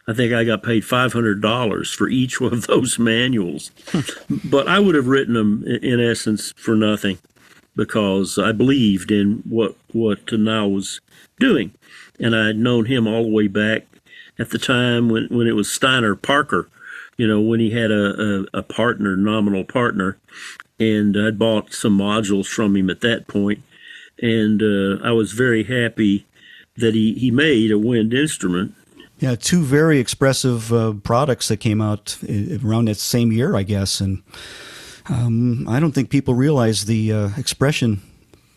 D: I think I got paid $500 for each one of those manuals. But I would have written them, in essence, for nothing, because I believed in what Niall was doing. And I had known him all the way back at the time when it was Steiner Parker, when he had a partner, nominal partner. And I'd bought some modules from him at that point. And I was very happy that he made a wind instrument.
A: Yeah, two very expressive products that came out around that same year, I guess. And I don't think people realize the expression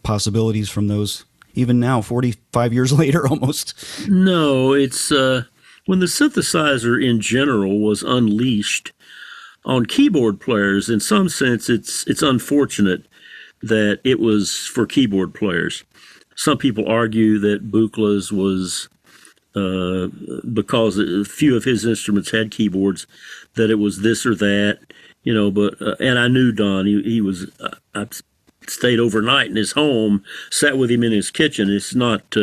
A: possibilities from those, even now, 45 years later almost.
D: No, it's when the synthesizer in general was unleashed on keyboard players, in some sense, it's unfortunate that it was for keyboard players. Some people argue that Berklee's was because a few of his instruments had keyboards, that it was this or that, but and I knew Don. He was. I stayed overnight in his home, sat with him in his kitchen. It's not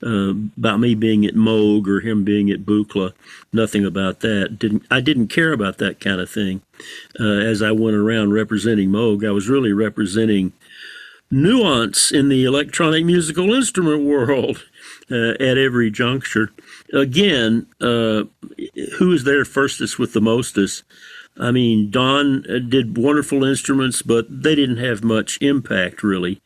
D: about me being at Moog or him being at Berklee. Nothing about that. I didn't care about that kind of thing. As I went around representing Moog, I was really representing nuance in the electronic musical instrument world at every juncture. Again, who is there firstest with the mostest? I mean, Don did wonderful instruments, but they didn't have much impact, really.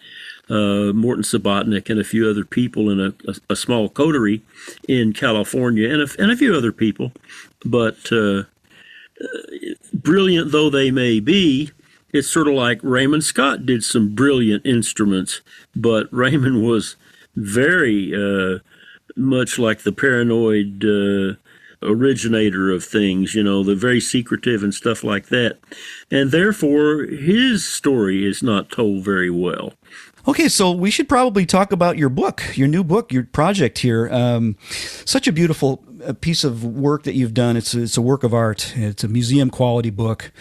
D: Morton Subotnick and a few other people in a small coterie in California, and a few other people. But brilliant though they may be, it's sort of like Raymond Scott did some brilliant instruments, but Raymond was very much like the paranoid originator of things, the very secretive and stuff like that. And therefore, his story is not told very well.
A: Okay, so we should probably talk about your book, your new book, your project here. Such a beautiful piece of work that you've done. It's a work of art. It's a museum quality book.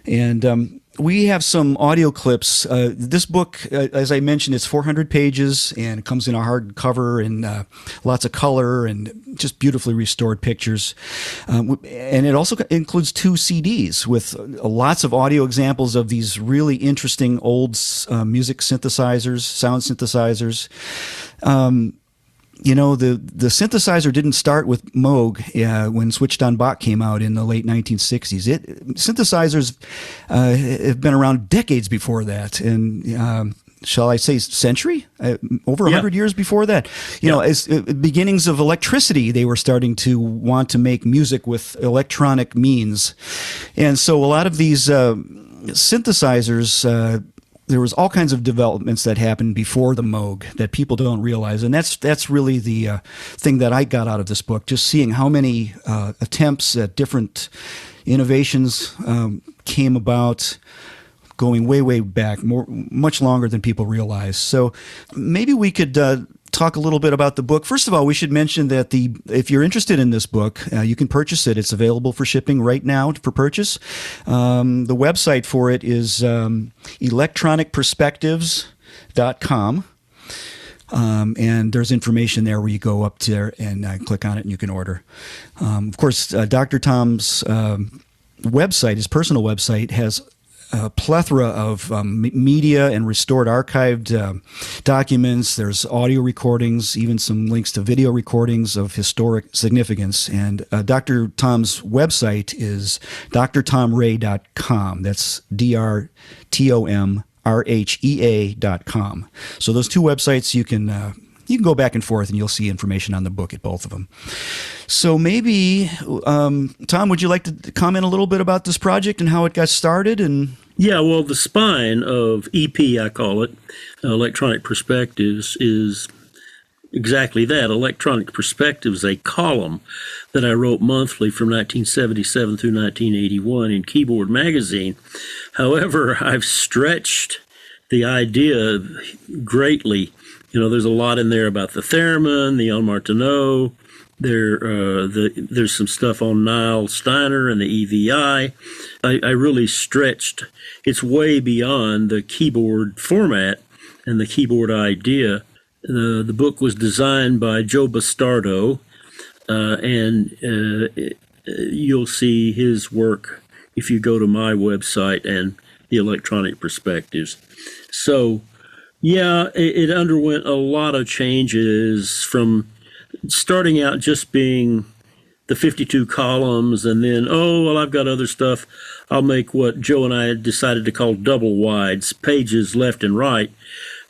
A: And we have some audio clips. This book, as I mentioned, it's 400 pages, and it comes in a hardcover and lots of color and just beautifully restored pictures. And it also includes 2 CDs with lots of audio examples of these really interesting old music synthesizers, sound synthesizers. The synthesizer didn't start with Moog when Switched On Bach came out in the late 1960s. Synthesizers have been around decades before that, and shall I say century? Over 100 years before that. As beginnings of electricity, they were starting to want to make music with electronic means. And so a lot of these synthesizers, there was all kinds of developments that happened before the Moog that people don't realize, and that's really the thing that I got out of this book. Just seeing how many attempts at different innovations came about, going way back, much longer than people realize. So maybe we could talk a little bit about the book. First of all, we should mention that if you're interested in this book, you can purchase it. It's available for shipping right now for purchase. The website for it is electronicperspectives.com. And there's information there where you go up there and click on it and you can order. Of course, Dr. Tom's website, his personal website, has a plethora of media and restored archived documents. There's audio recordings, even some links to video recordings of historic significance. And Dr. Tom's website is drtomrhea.com. That's drtomrhea.com. So those two websites, you can go back and forth and you'll see information on the book at both of them. So maybe, Tom, would you like to comment a little bit about this project and how it got started? And
D: Yeah, well, the spine of EP, I call it, Electronic Perspectives, is exactly that. Electronic Perspectives, a column that I wrote monthly from 1977 through 1981 in Keyboard Magazine. However, I've stretched the idea greatly. There's a lot in there about the theremin, the Martenot. There's some stuff on Niall Steiner and the EVI. I really stretched. It's way beyond the keyboard format and the keyboard idea. The book was designed by Joe Bastardo, and you'll see his work if you go to my website and the Electronic Perspectives. So, yeah, it underwent a lot of changes from starting out just being the 52 columns, and then, I've got other stuff. I'll make what Joe and I had decided to call double wides, pages left and right,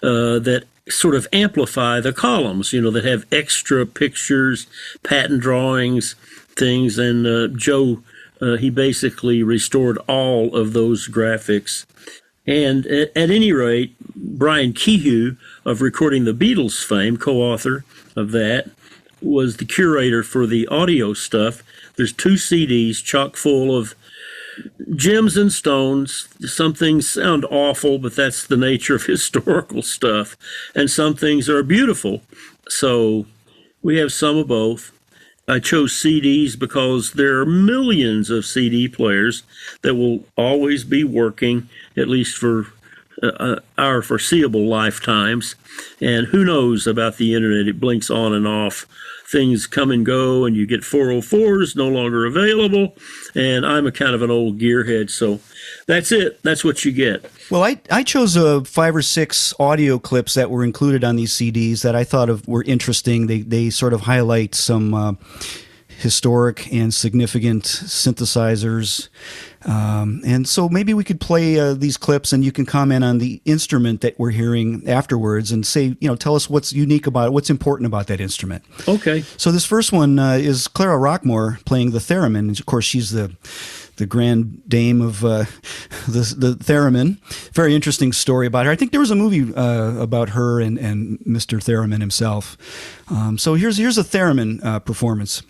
D: that sort of amplify the columns, that have extra pictures, pattern drawings, things. And Joe, he basically restored all of those graphics. And at any rate, Brian Kehoe of Recording the Beatles fame, co-author of that, was the curator for the audio stuff. There's 2 CDs chock full of gems and stones. Some things sound awful, but that's the nature of historical stuff. And some things are beautiful. So we have some of both. I chose CDs because there are millions of CD players that will always be working, at least for our foreseeable lifetimes. And who knows about the internet? It blinks on and off. Things come and go, and you get 404s no longer available. And I'm a kind of an old gearhead, so that's it. That's what you get.
A: well, I chose 5 or 6 audio clips that were included on these CDs that I thought were interesting. They sort of highlight some historic and significant synthesizers. And so maybe we could play these clips and you can comment on the instrument that we're hearing afterwards and say, tell us what's unique about it, what's important about that instrument.
D: Okay.
A: So this first one is Clara Rockmore playing the theremin. And of course, she's the grand dame of the theremin. Very interesting story about her. I think there was a movie about her and Mr. Theremin himself. So here's a theremin performance.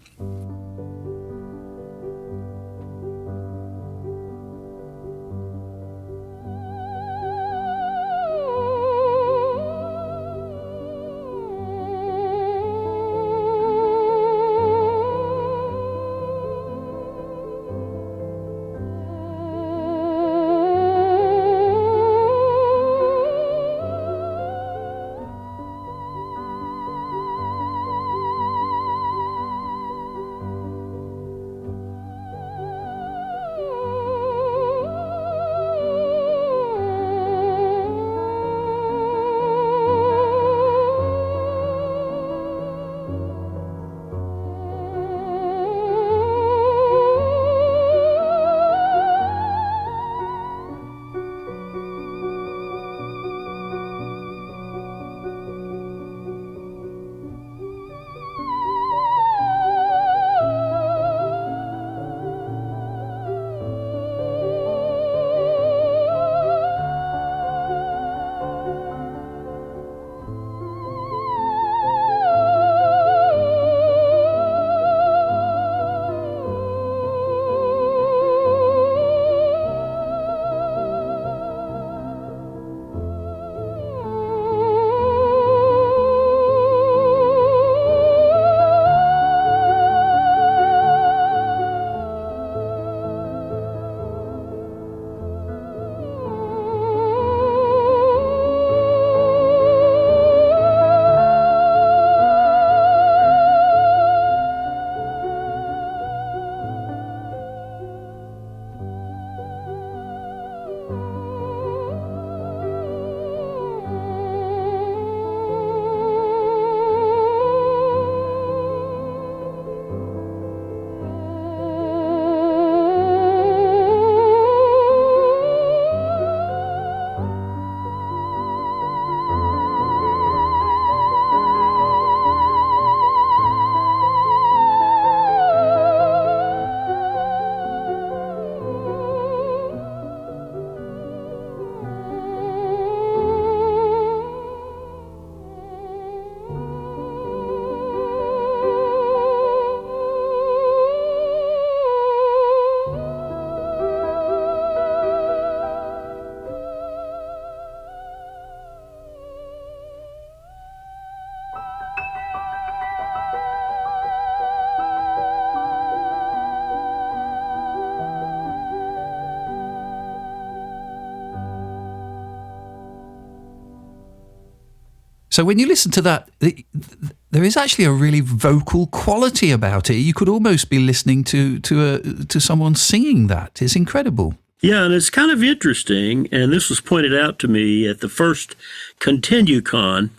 B: So when you listen to that, there is actually a really vocal quality about it. You could almost be listening to someone singing that. It's incredible.
D: Yeah, and it's kind of interesting, and this was pointed out to me at the first ContinueCon,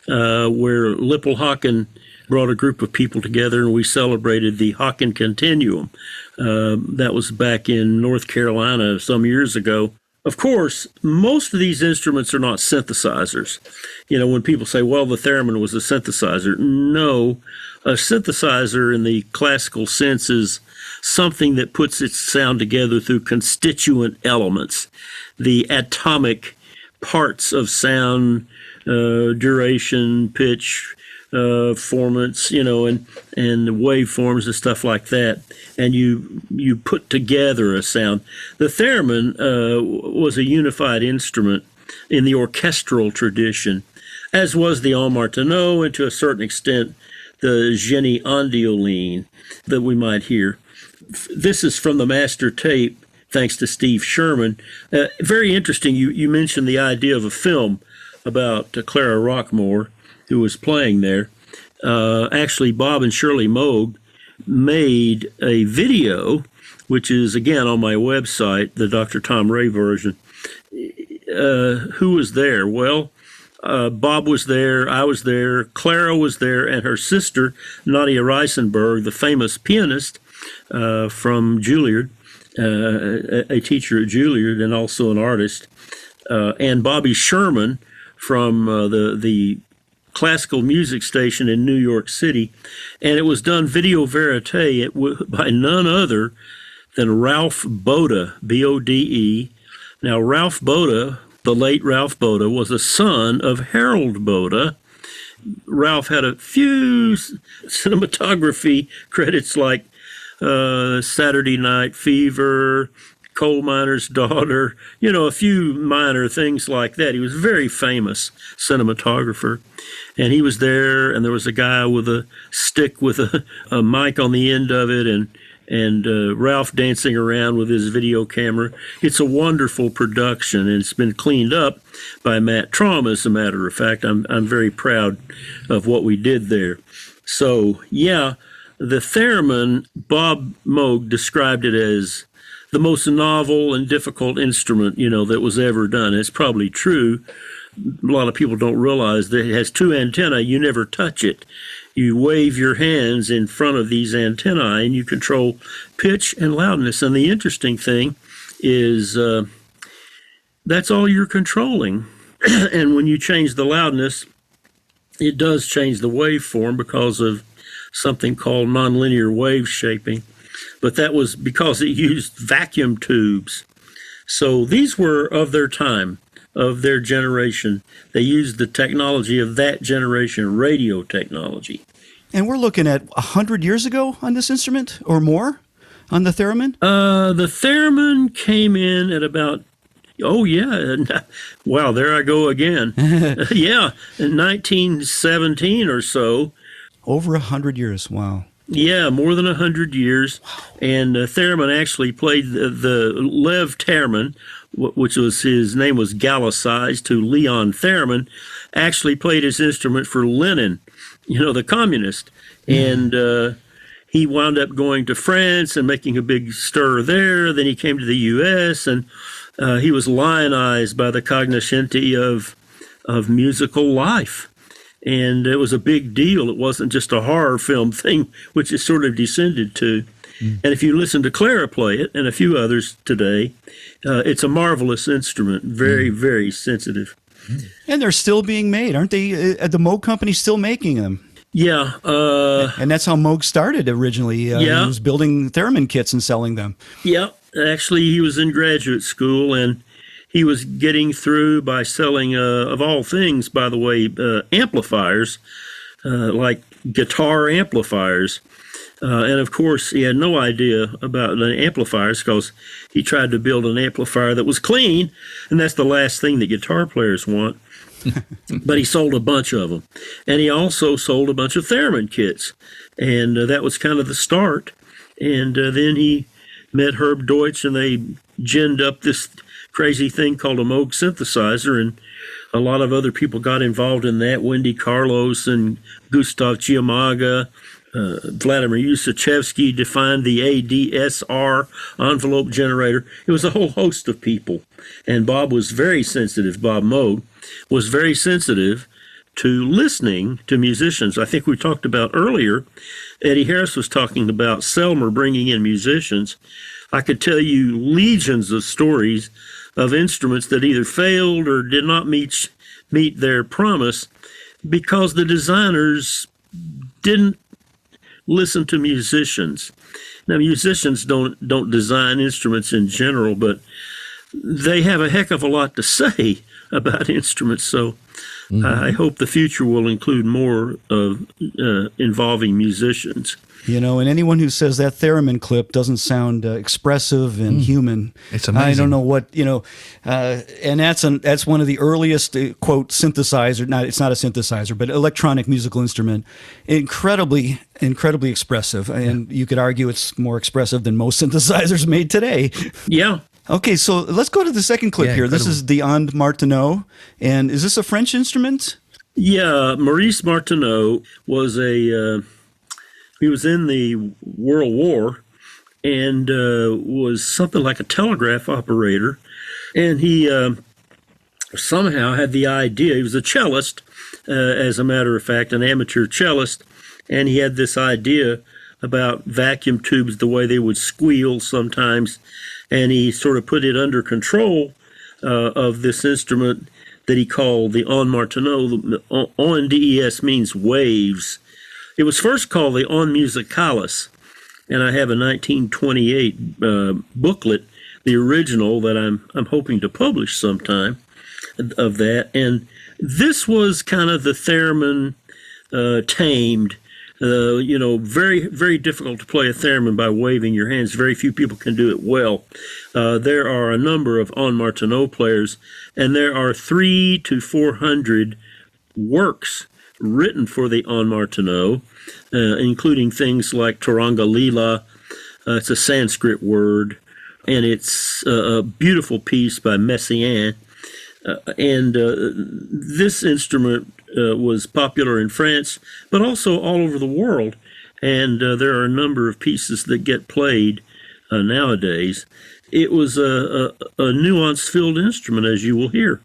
D: where Lippel Haken brought a group of people together, and we celebrated the Haken Continuum. That was back in North Carolina some years ago. Of course, most of these instruments are not synthesizers. You know, when people say, well, the theremin was a synthesizer. No, a synthesizer in the classical sense is something that puts its sound together through constituent elements, the atomic parts of sound, duration, pitch, formants, you know, and waveforms and stuff like that, and you put together a sound. The theremin was a unified instrument in the orchestral tradition, as was the Martenot, and to a certain extent the Génie Ondioline that we might hear. This is from the master tape, thanks to Steve Sherman. Very interesting. You mentioned the idea of a film about Clara Rockmore, who was playing there. Actually, Bob and Shirley Moog made a video, which is, again, on my website, the Dr. Tom Ray version. Who was there? Well, Bob was there, I was there, Clara was there, and her sister, Nadia Reisenberg, the famous pianist from Juilliard, a teacher at Juilliard and also an artist, and Bobby Sherman from the classical music station in New York City, and it was done video verite by none other than Ralph Bode, B-O-D-E. Now, Ralph Bode, the late Ralph Bode, was a son of Harold Bode. Ralph had a few cinematography credits like Saturday Night Fever, Coal Miner's Daughter, you know, a few minor things like that. He was a very famous cinematographer. And he was there, and there was a guy with a stick with a mic on the end of it, and Ralph dancing around with his video camera. It's a wonderful production, and it's been cleaned up by Matt Traum, as a matter of fact. I'm very proud of what we did there. So, yeah, the theremin, Bob Moog described it as the most novel and difficult instrument, you know, that was ever done. It's probably true. A lot of people don't realize that it has two antennae. You never touch it. You wave your hands in front of these antennae, and you control pitch and loudness. And the interesting thing is that's all you're controlling. And when you change the loudness, it does change the waveform because of something called nonlinear wave shaping. But that was because it used vacuum tubes. So these were of their time, of their generation. They used the technology of that generation, radio technology.
A: And we're looking at 100 years ago on this instrument or more on the theremin?
D: The theremin came in at about, wow, there I go again. Yeah, in 1917 or so.
A: Over 100 years, wow.
D: Yeah, more than 100 years. And theremin actually played the Lev Theremin, which was his name was Gallicized to Leon Theremin, actually played his instrument for Lenin, you know, the communist. And he wound up going to France and making a big stir there. Then he came to the U.S., and he was lionized by the cognoscenti of musical life. And it was a big deal. It wasn't just a horror film thing, which it sort of descended to. And if you listen to Clara play it, and a few others today, it's a marvelous instrument, very, very sensitive.
A: And they're still being made, aren't they? The Moog company's still making them.
D: Yeah.
A: And that's how Moog started originally. He was building theremin kits and selling them.
D: Yeah. Actually, he was in graduate school, and he was getting through by selling, of all things, by the way, amplifiers, like guitar amplifiers. And of course, he had no idea about the amplifiers because he tried to build an amplifier that was clean, and that's the last thing that guitar players want. But he sold a bunch of them. And he also sold a bunch of theremin kits, and that was kind of the start. And then he met Herb Deutsch, and they ginned up this crazy thing called a Moog synthesizer, and a lot of other people got involved in that. Wendy Carlos and Gustav Giamaga, Vladimir Yusachevsky defined the ADSR, envelope generator. It was a whole host of people. And Bob was very sensitive, Bob Moog was very sensitive to listening to musicians. I think we talked about earlier, Eddie Harris was talking about Selmer bringing in musicians. I could tell you legions of stories of instruments that either failed or did not meet their promise because the designers didn't listen to musicians. Now, musicians don't design instruments in general, but they have a heck of a lot to say about instruments. So I hope the future will include more of involving musicians.
A: You know, and anyone who says that theremin clip doesn't sound expressive and human,
B: it's amazing.
A: I don't know what, and that's one of the earliest, quote, synthesizer, it's not a synthesizer, but electronic musical instrument, incredibly expressive. And you could argue it's more expressive than most synthesizers made today.
D: Yeah.
A: Okay, so let's go to the second clip here.
B: Incredible.
A: This is the ondes Martenot, and is this a French instrument?
D: Yeah, Maurice Martenot was he was in the World War and was something like a telegraph operator. And he somehow had the idea, he was a cellist, as a matter of fact, an amateur cellist, and he had this idea about vacuum tubes, the way they would squeal sometimes, and he sort of put it under control of this instrument that he called the ondes Martenot. Ondes means waves. It was first called the ondes musicalis, and I have a 1928 booklet, the original that I'm hoping to publish sometime of that. And this was kind of the theremin tamed. Very, very difficult to play a theremin by waving your hands. Very few people can do it well. There are a number of ondes Martenot players, and there are 300 to 400 works written for the ondes Martenot, including things like Taranga Lila. It's a Sanskrit word, and it's a beautiful piece by Messiaen. This instrument was popular in France, but also all over the world. And there are a number of pieces that get played nowadays. It was a nuance-filled instrument, as you will hear.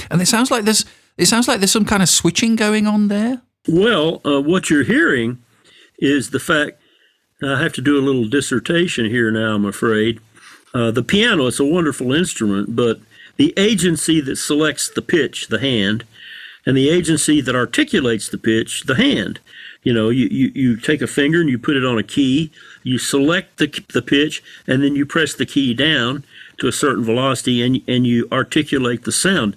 B: And it sounds like there's some kind of switching going on there.
D: Well, what you're hearing is the fact I have to do a little dissertation here now, I'm afraid. The piano is a wonderful instrument, but the agency that selects the pitch, the hand, and the agency that articulates the pitch, the hand. You take a finger and you put it on a key, you select the pitch, and then you press the key down to a certain velocity, and you articulate the sound.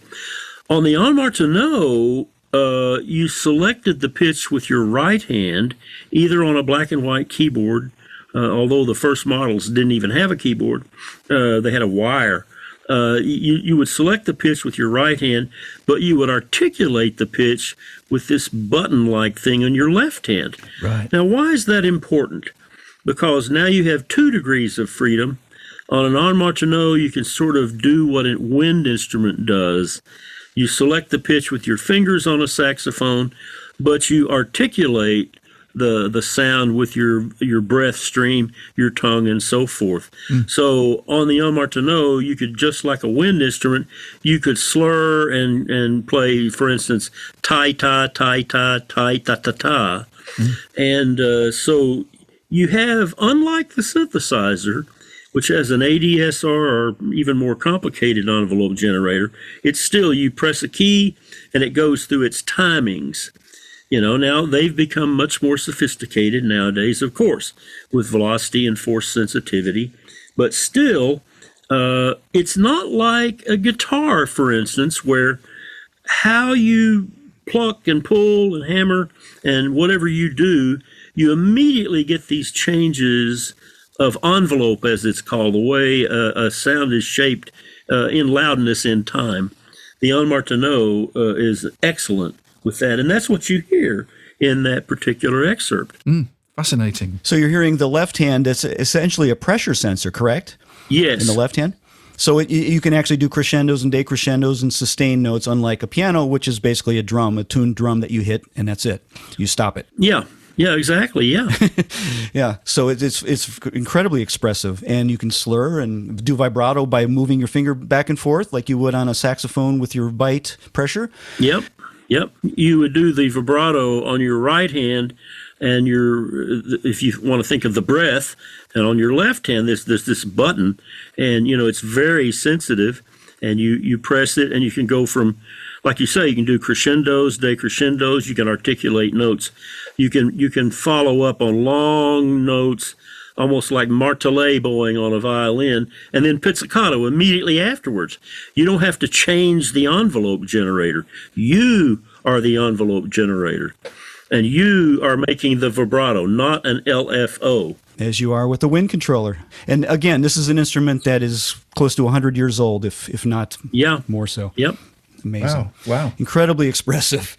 D: On the Martenot, you selected the pitch with your right hand, either on a black and white keyboard, although the first models didn't even have a keyboard. They had a wire. You would select the pitch with your right hand, but you would articulate the pitch with this button-like thing on your left hand.
B: Right.
D: Now, why is that important? Because now you have 2 degrees of freedom. On an Martenot, you can sort of do what a wind instrument does. You select the pitch with your fingers on a saxophone, but you articulate the sound with your breath stream, your tongue, and so forth. So on the Martenot, you could, just like a wind instrument, you could slur and play, for instance, ta-ta, ta-ta, ta-ta-ta-ta. And so you have, unlike the synthesizer, which has an ADSR or even more complicated envelope generator, it's still, you press a key and it goes through its timings. Now they've become much more sophisticated nowadays, of course, with velocity and force sensitivity. But still, it's not like a guitar, for instance, where how you pluck and pull and hammer and whatever you do, you immediately get these changes of envelope, as it's called, the way a sound is shaped in loudness in time. The Martenot is excellent with that, and that's what you hear in that particular excerpt.
B: Fascinating.
A: So you're hearing the left hand. It's essentially a pressure sensor, correct?
D: Yes.
A: In the left hand? So you can actually do crescendos and decrescendos and sustain notes, unlike a piano, which is basically a drum, a tuned drum that you hit, and that's it. You stop it.
D: Yeah, exactly, yeah.
A: Yeah, so it's incredibly expressive, and you can slur and do vibrato by moving your finger back and forth like you would on a saxophone with your bite pressure.
D: Yep. You would do the vibrato on your right hand, and if you want to think of the breath, and on your left hand, there's this button, and it's very sensitive, and you press it, and you can go from, like you say, you can do crescendos, decrescendos, you can articulate notes, you can follow up on long notes, almost like martellet bowing on a violin, and then pizzicato immediately afterwards. You don't have to change the envelope generator. You are the envelope generator, and you are making the vibrato, not an LFO.
A: As you are with the wind controller. And again, this is an instrument that is close to 100 years old, if not more so.
D: Yep.
A: Amazing.
B: Wow.
A: Incredibly expressive.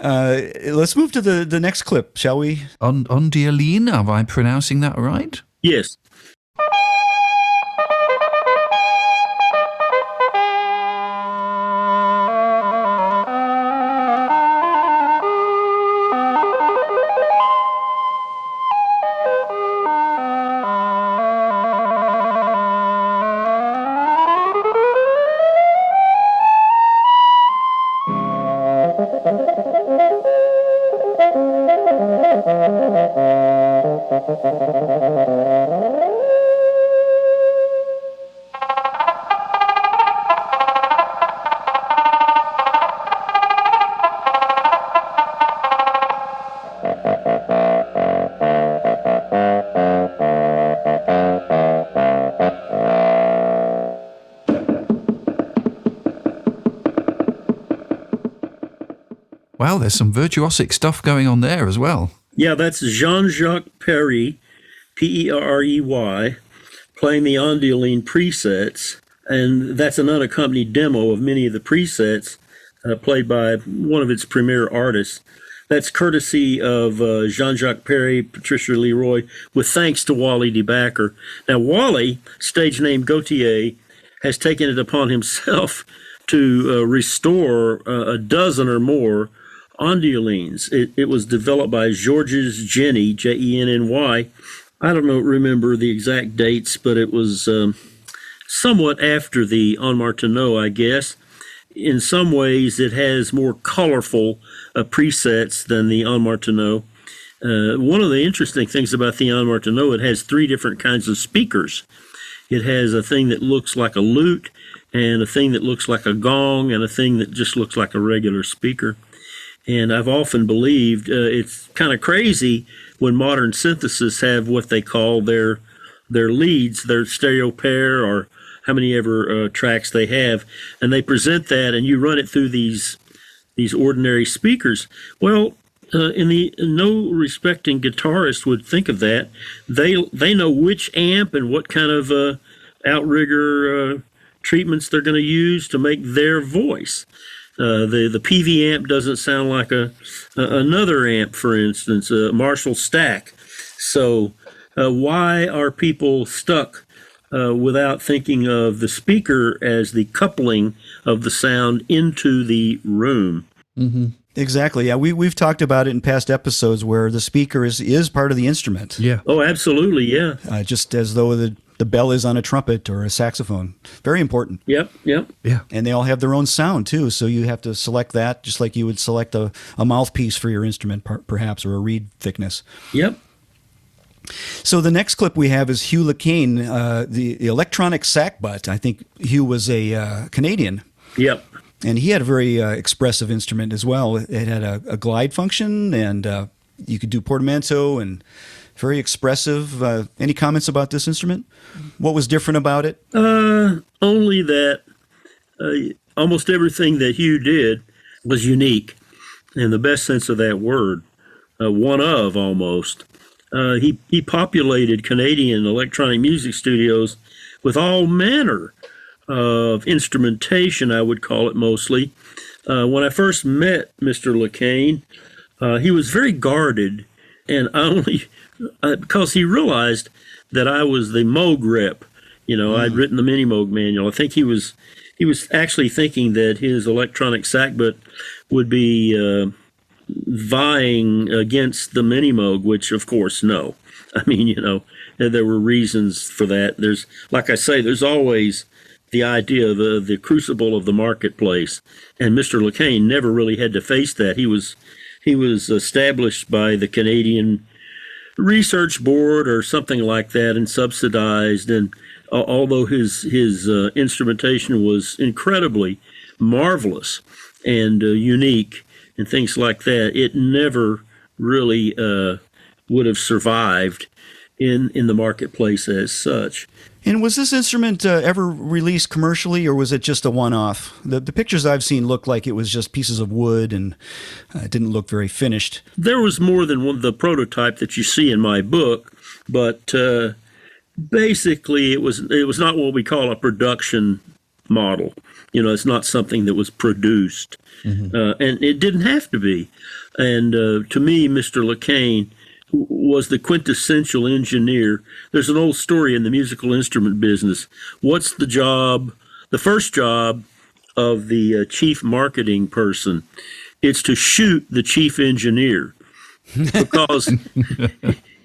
A: Let's move to the next clip, shall we?
B: Ondeline, am I pronouncing that right?
D: Yes.
B: Wow, there's some virtuosic stuff going on there as well.
D: Yeah, that's Jean-Jacques Perry, P-E-R-R-E-Y, playing the Ondeline presets, and that's an unaccompanied demo of many of the presets played by one of its premier artists. That's courtesy of Jean-Jacques Perry, Patricia Leroy, with thanks to Wally DeBacker. Now, Wally, stage name Gautier, has taken it upon himself to restore a dozen or more Ondelines. It was developed by Georges Jenny, Jenny. I don't remember the exact dates, but it was somewhat after the Martenot, I guess. In some ways, it has more colorful presets than the Martenot. One of the interesting things about the Martenot, it has 3 different kinds of speakers. It has a thing that looks like a lute, and a thing that looks like a gong, and a thing that just looks like a regular speaker. And I've often believed it's kind of crazy when modern synthesis have what they call their leads, their stereo pair, or how many ever tracks they have, and they present that, and you run it through these ordinary speakers. Well, no respecting guitarist would think of that. They know which amp and what kind of outrigger treatments they're going to use to make their voice. The PV amp doesn't sound like another amp, for instance, a Marshall stack. So why are people stuck without thinking of the speaker as the coupling of the sound into the room?
B: Mm-hmm.
A: Exactly. Yeah, we've talked about it in past episodes where the speaker is part of the instrument.
B: Yeah.
D: Oh, absolutely, yeah.
A: Just as though the bell is on a trumpet or a saxophone. Very important.
D: Yep.
B: Yeah.
A: And they all have their own sound, too, so you have to select that just like you would select a mouthpiece for your instrument, perhaps, or a reed thickness.
D: Yep.
A: So the next clip we have is Hugh LeCane, the electronic sackbut. I think Hugh was a Canadian.
D: Yep.
A: And he had a very expressive instrument as well. It had a glide function, and you could do portamento, and very expressive. Any comments about this instrument? What was different about it?
D: Only that almost everything that Hugh did was unique, in the best sense of that word. One of, almost. He populated Canadian electronic music studios with all manner of instrumentation, I would call it mostly. When I first met Mr. LeCane, he was very guarded, and only because he realized that I was the Moog rep. I'd written the Mini Moog manual. I think he was actually thinking that his electronic sackbut would be vying against the Mini Moog, which of course no. I mean, there were reasons for that. Like I say, there's always the idea of the crucible of the marketplace, and Mr. LeCane never really had to face that. He was established by the Canadian Research Board or something like that, and subsidized. And although his instrumentation was incredibly marvelous and unique and things like that, it never really would have survived in the marketplace as such.
A: And was this instrument ever released commercially, or was it just a one-off? The pictures I've seen look like it was just pieces of wood, and it didn't look very finished.
D: There was more than the prototype that you see in my book, but basically it was not what we call a production model. It's not something that was produced, and it didn't have to be. And to me, Mr. LeCane was the quintessential engineer. There's an old story in the musical instrument business. What's the first job of the chief marketing person? It's to shoot the chief engineer. Because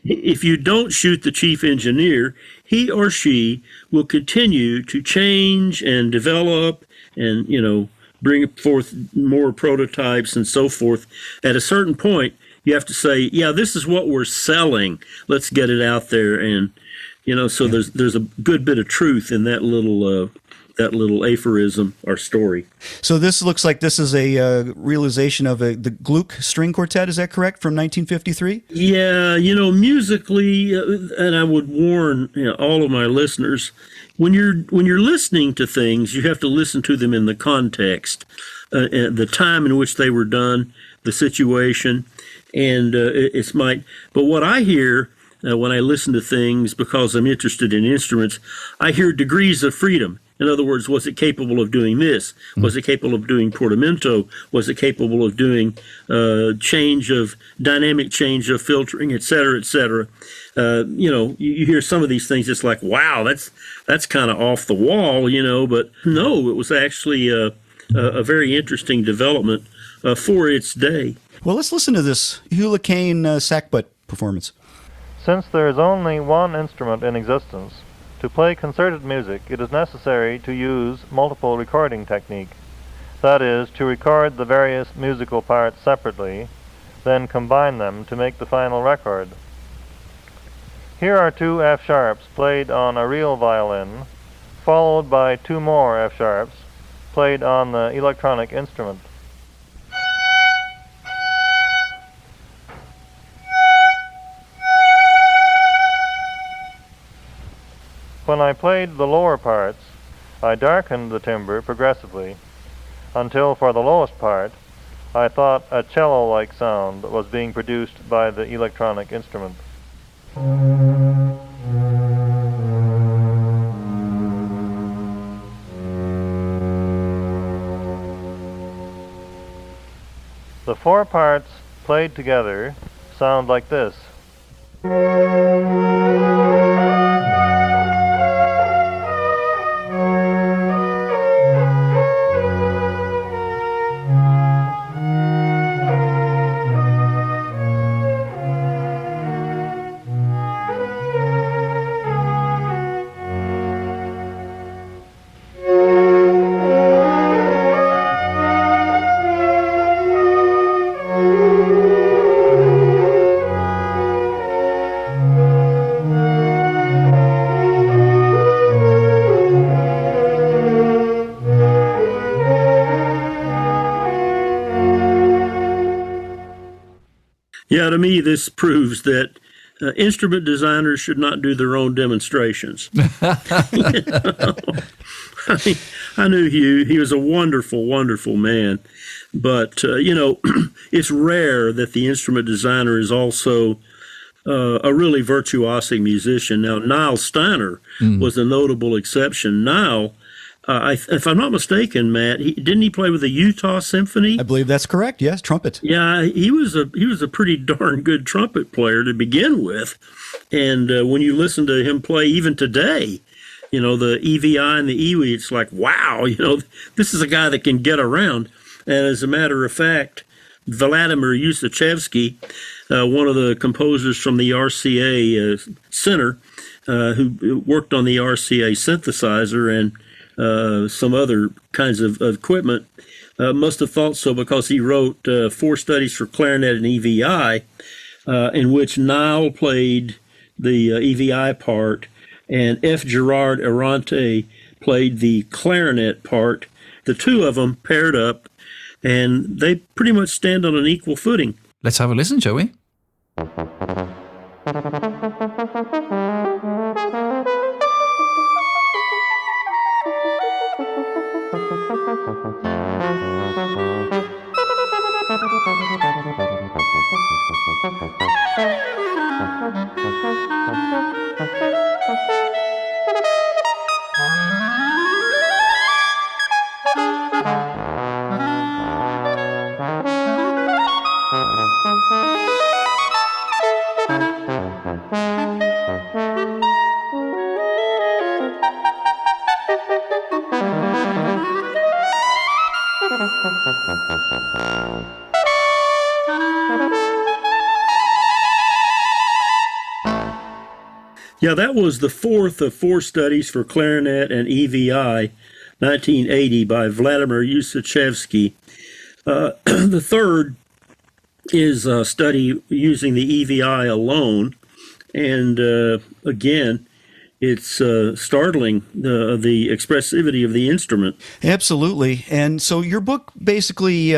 D: if you don't shoot the chief engineer, he or she will continue to change and develop and, bring forth more prototypes and so forth. At a certain point, you have to say, yeah, this is what we're selling. Let's get it out there. And, so there's a good bit of truth in that little aphorism or story.
A: So this looks like this is a realization of the Gluck string quartet. Is that correct, from 1953?
D: Yeah, musically, and I would warn all of my listeners, when you're listening to things, you have to listen to them in the context, the time in which they were done, the situation. And but what I hear when I listen to things, because I'm interested in instruments, I hear degrees of freedom. In other words, was it capable of doing this? Was it capable of doing portamento? Was it capable of doing dynamic change of filtering, et cetera, et cetera? You hear some of these things, it's like, wow, that's kind of off the wall, but no, it was actually a very interesting development for its day.
A: Well, let's listen to this Hugh LeCane sackbut performance.
G: Since there is only one instrument in existence, to play concerted music, it is necessary to use multiple recording technique. That is, to record the various musical parts separately, then combine them to make the final record. Here are 2 F sharps played on a real violin, followed by 2 more F sharps played on the electronic instrument. When I played the lower parts, I darkened the timbre progressively, until for the lowest part, I thought a cello-like sound was being produced by the electronic instrument. The 4 parts played together sound like this.
D: Yeah, to me, this proves that instrument designers should not do their own demonstrations. I mean, I knew Hugh. He was a wonderful, wonderful man. But, it's rare that the instrument designer is also a really virtuosic musician. Now, Niall Steiner was a notable exception. Niall, if I'm not mistaken, Matt, didn't he play with the Utah Symphony?
A: I believe that's correct. Yes, trumpet.
D: Yeah, he was a pretty darn good trumpet player to begin with. And when you listen to him play even today, the EVI and the EWI, it's like, wow, this is a guy that can get around. And as a matter of fact, Vladimir Ussachevsky, one of the composers from the RCA Center, who worked on the RCA synthesizer and some other kinds of equipment, must have thought so because he wrote 4 studies for clarinet and EVI, in which Niall played the EVI part and F. Gerard Arante played the clarinet part. The 2 of them paired up, and they pretty much stand on an equal footing.
B: Let's have a listen, shall we?
D: Yeah, that was the 4th of 4 studies for clarinet and EVI, 1980, by Vladimir Ussachevsky. The 3rd is a study using the EVI alone, and again, it's startling, the expressivity of the instrument.
A: Absolutely. And so your book basically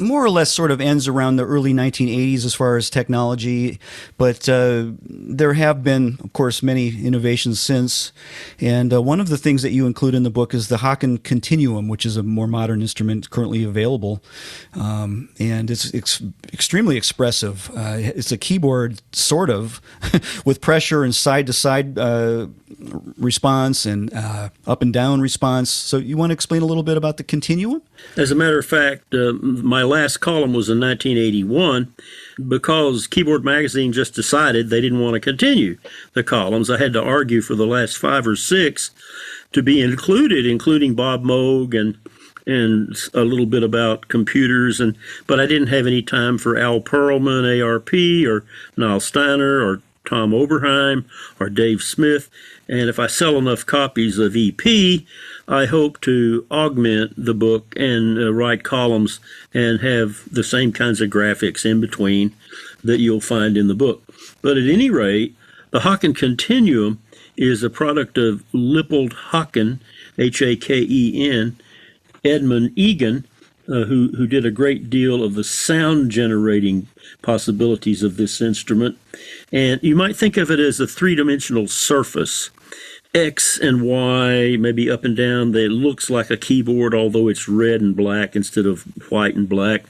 A: more or less sort of ends around the early 1980s as far as technology, but there have been, of course, many innovations since. And one of the things that you include in the book is the Haken Continuum, which is a more modern instrument currently available. And it's extremely expressive. It's a keyboard, sort of, with pressure and side-to-side response and up and down response. So you want to explain a little bit about the Continuum?
D: As a matter of fact, my last column was in 1981 because Keyboard Magazine just decided they didn't want to continue the columns. I had to argue for the last 5 or 6 to be included, including Bob Moog and a little bit about computers, but I didn't have any time for Al Perlman, ARP, or Niall Steiner, or Tom Oberheim or Dave Smith. And if I sell enough copies of EP, I hope to augment the book and write columns and have the same kinds of graphics in between that you'll find in the book. But at any rate, the Haken Continuum is a product of Lippold Haken, Haken, Edmund Egan, who did a great deal of the sound generating possibilities of this instrument. And you might think of it as a three-dimensional surface. X and Y, maybe up and down, that looks like a keyboard, although it's red and black instead of white and black.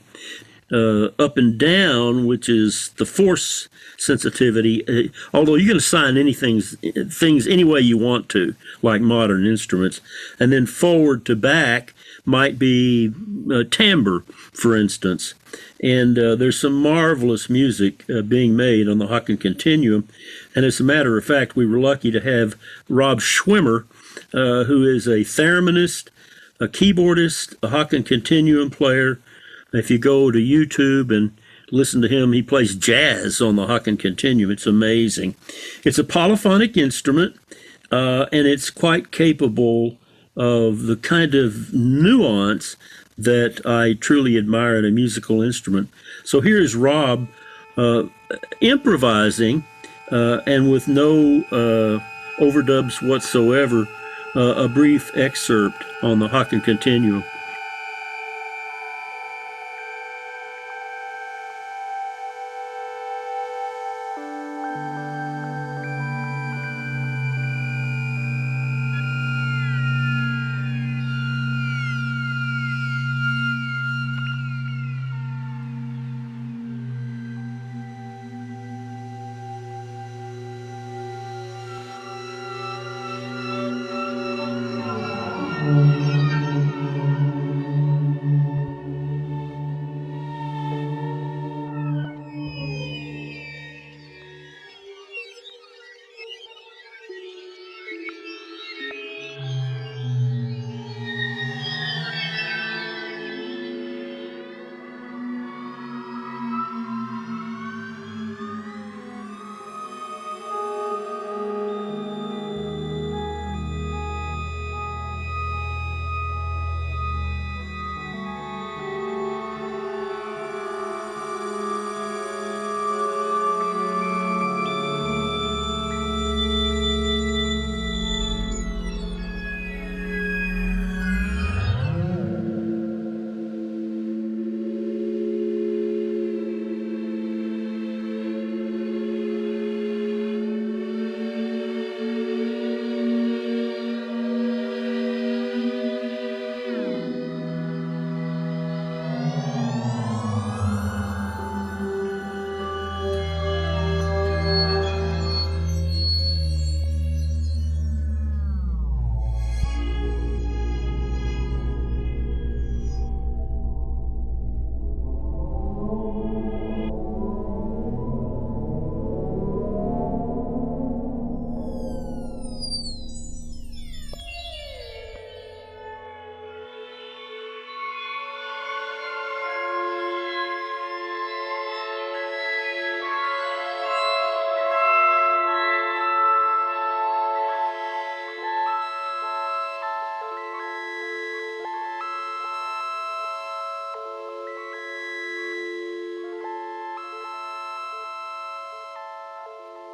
D: Up and down, which is the force sensitivity, although you can assign things any way you want to, like modern instruments. And then forward to back might be timbre, for instance. And there's some marvelous music being made on the Haken Continuum. And as a matter of fact, we were lucky to have Rob Schwimmer, who is a thereminist, a keyboardist, a Haken Continuum player. If you go to YouTube and listen to him, he plays jazz on the Haken Continuum. It's amazing. It's a polyphonic instrument, and it's quite capable of the kind of nuance that I truly admire in a musical instrument. So here's Rob improvising, and with no overdubs whatsoever, a brief excerpt on the Haken Continuum.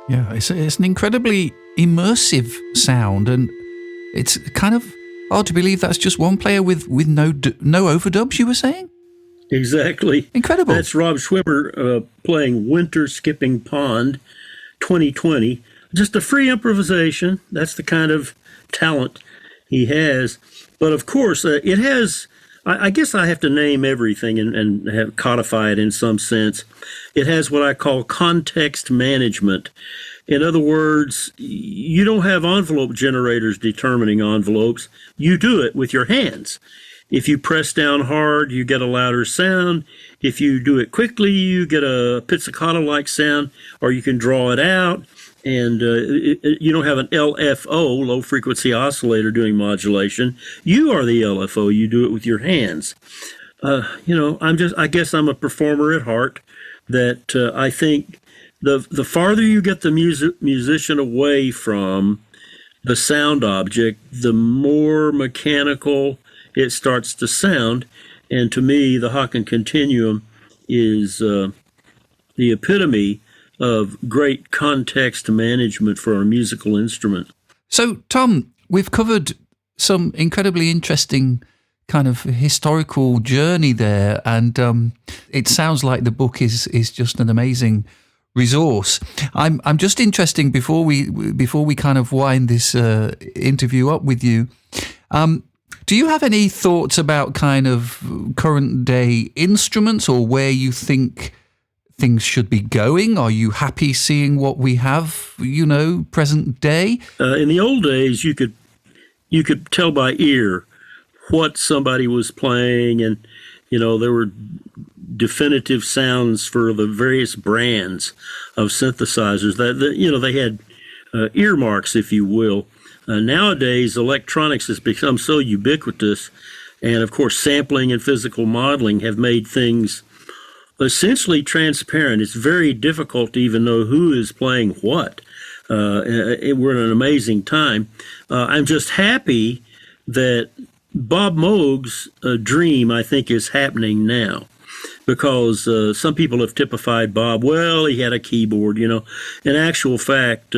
B: Yeah, it's an incredibly immersive sound, and it's kind of hard to believe that's just one player with no overdubs, you were saying?
D: Exactly.
B: Incredible.
D: That's Rob Schwimmer playing Winter Skipping Pond 2020. Just a free improvisation. That's the kind of talent he has. But of course, it has, I guess I have to name everything and have codify it in some sense. It has what I call context management. In other words, you don't have envelope generators determining envelopes. You do it with your hands. If you press down hard, you get a louder sound. If you do it quickly, you get a pizzicato-like sound, or you can draw it out. And you don't have an LFO, low-frequency oscillator, doing modulation. You are the LFO. You do it with your hands. I guess I'm a performer at heart, that I think the farther you get the musician away from the sound object, the more mechanical it starts to sound. And to me, the Haken Continuum is the epitome of great context management for our musical instrument.
B: So, Tom, we've covered some incredibly interesting kind of historical journey there, and it sounds like the book is just an amazing resource. I'm just interested before we kind of wind this interview up with you. Do you have any thoughts about kind of current day instruments or where you think things should be going? Are you happy seeing what we have, present day?
D: In the old days, you could tell by ear what somebody was playing, and there were definitive sounds for the various brands of synthesizers. That they had earmarks, if you will. Nowadays, electronics has become so ubiquitous, and of course, sampling and physical modeling have made things essentially transparent. It's very difficult to even know who is playing what. We're in an amazing time. I'm just happy that Bob Moog's dream, I think, is happening now, because some people have typified Bob. Well, he had a keyboard, In actual fact,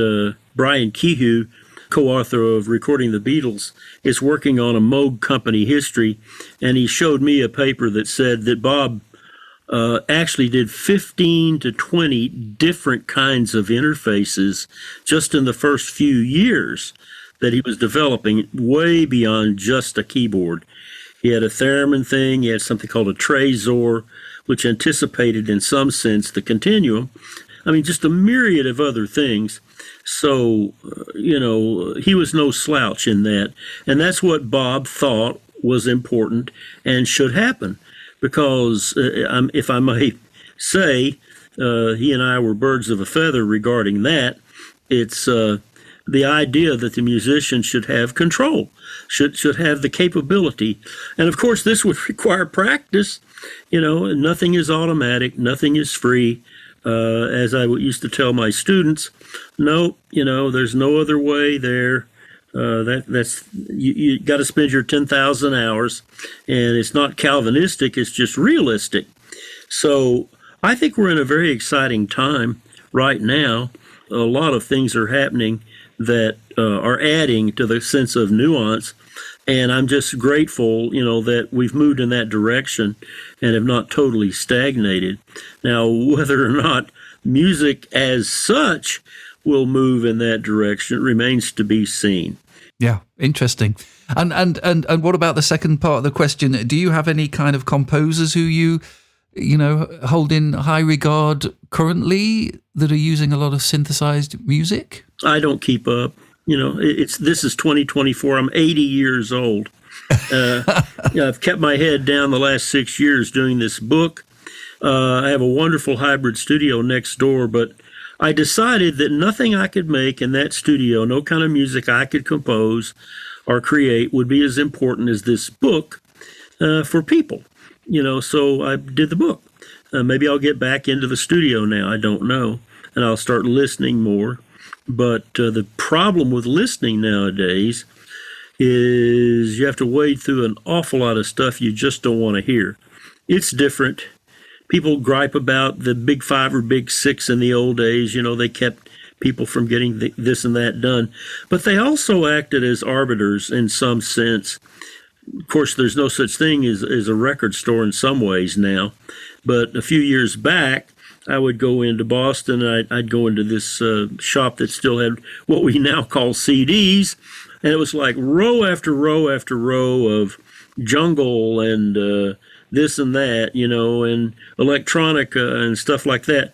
D: Brian Kehoe, co-author of Recording the Beatles, is working on a Moog company history, and he showed me a paper that said that Bob actually did 15 to 20 different kinds of interfaces just in the first few years that he was developing, way beyond just a keyboard. He had a theremin thing, he had something called a trezor, which anticipated in some sense the continuum. I mean, just a myriad of other things. So, he was no slouch in that. And that's what Bob thought was important and should happen. Because, if I may say, he and I were birds of a feather regarding that. It's the idea that the musician should have control, should have the capability. And of course, this would require practice. Nothing is automatic, nothing is free. As I used to tell my students, no, there's no other way there. That's you got to spend your 10,000 hours, and it's not Calvinistic, it's just realistic. So I think we're in a very exciting time right now. A lot of things are happening that are adding to the sense of nuance, and I'm just grateful, that we've moved in that direction and have not totally stagnated. Now, whether or not music as such will move in that direction remains to be seen.
B: Yeah, interesting. And what about the second part of the question? Do you have any kind of composers who you hold in high regard currently that are using a lot of synthesized music?
D: I don't keep up. This is 2024. I'm 80 years old. I've kept my head down the last 6 years doing this book. I have a wonderful hybrid studio next door, but I decided that nothing I could make in that studio, no kind of music I could compose or create, would be as important as this book for people. So I did the book. Maybe I'll get back into the studio now. I don't know. And I'll start listening more. But the problem with listening nowadays is you have to wade through an awful lot of stuff you just don't want to hear. It's different. People gripe about the big 5 or big 6 in the old days. They kept people from getting this and that done. But they also acted as arbiters in some sense. Of course, there's no such thing as a record store in some ways now. But a few years back, I would go into Boston, and I'd go into this shop that still had what we now call CDs, and it was like row after row after row of jungle and this and that, and electronica and stuff like that.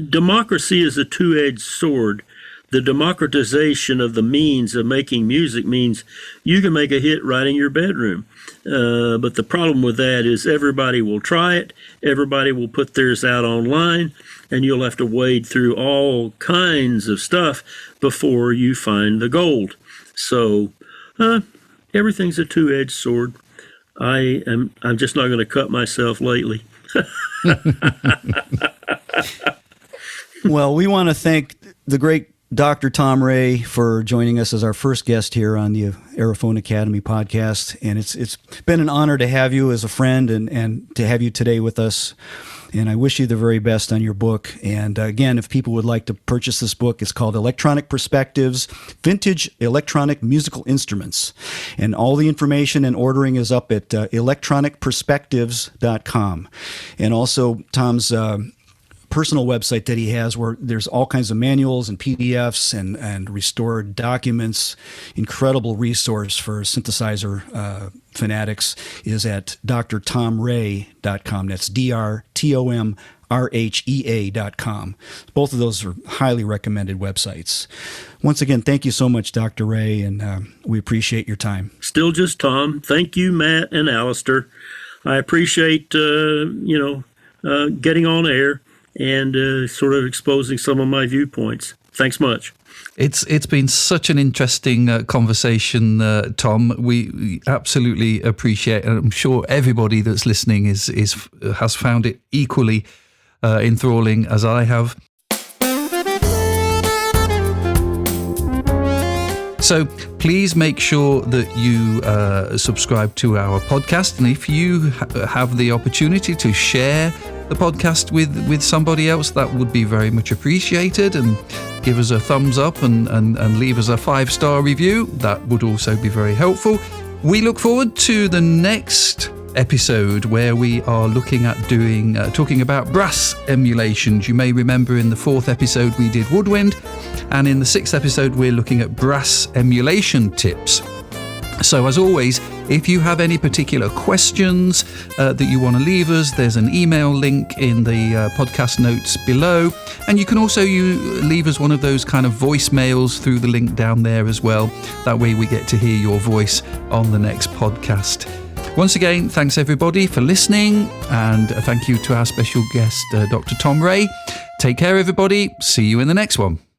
D: Democracy is a two-edged sword. The democratization of the means of making music means you can make a hit right in your bedroom. But the problem with that is everybody will try it, everybody will put theirs out online, and you'll have to wade through all kinds of stuff before you find the gold. So everything's a two-edged sword. I'm just not going to cut myself lately.
A: Well, we want to thank the great Dr. Tom Ray for joining us as our first guest here on the Aerophone Academy podcast. And it's been an honor to have you as a friend and to have you today with us. And I wish you the very best on your book. And again, if people would like to purchase this book, it's called Electronic Perspectives, Vintage Electronic Musical Instruments. And all the information and ordering is up at electronicperspectives.com. And also Tom's personal website that he has, where there's all kinds of manuals and PDFs and restored documents. Incredible resource for synthesizer fanatics is at drtomrhea.com. That's drtomrhea.com. Both of those are highly recommended websites. Once again, thank you so much, Dr. Ray, and we appreciate your time.
D: Still just Tom. Thank you, Matt and Alistair. I appreciate, getting on air and sort of exposing some of my viewpoints. Thanks much.
B: It's been such an interesting conversation, Tom. We absolutely appreciate it. I'm sure everybody that's listening has found it equally enthralling as I have. So please make sure that you subscribe to our podcast. And if you have the opportunity to share the podcast with somebody else, that would be very much appreciated. And give us a thumbs up and leave us a 5-star review. That would also be very helpful. We look forward to the next episode where we are looking at talking about brass emulations. You may remember in the 4th episode we did woodwind, and in the 6th episode we're looking at brass emulation tips. So as always, if you have any particular questions that you want to leave us, there's an email link in the podcast notes below, and you can also leave us one of those kind of voicemails through the link down there as well. That way we get to hear your voice on the next podcast. Once again, thanks everybody for listening, and thank you to our special guest, Dr. Tom Ray. Take care, everybody. See you in the next one.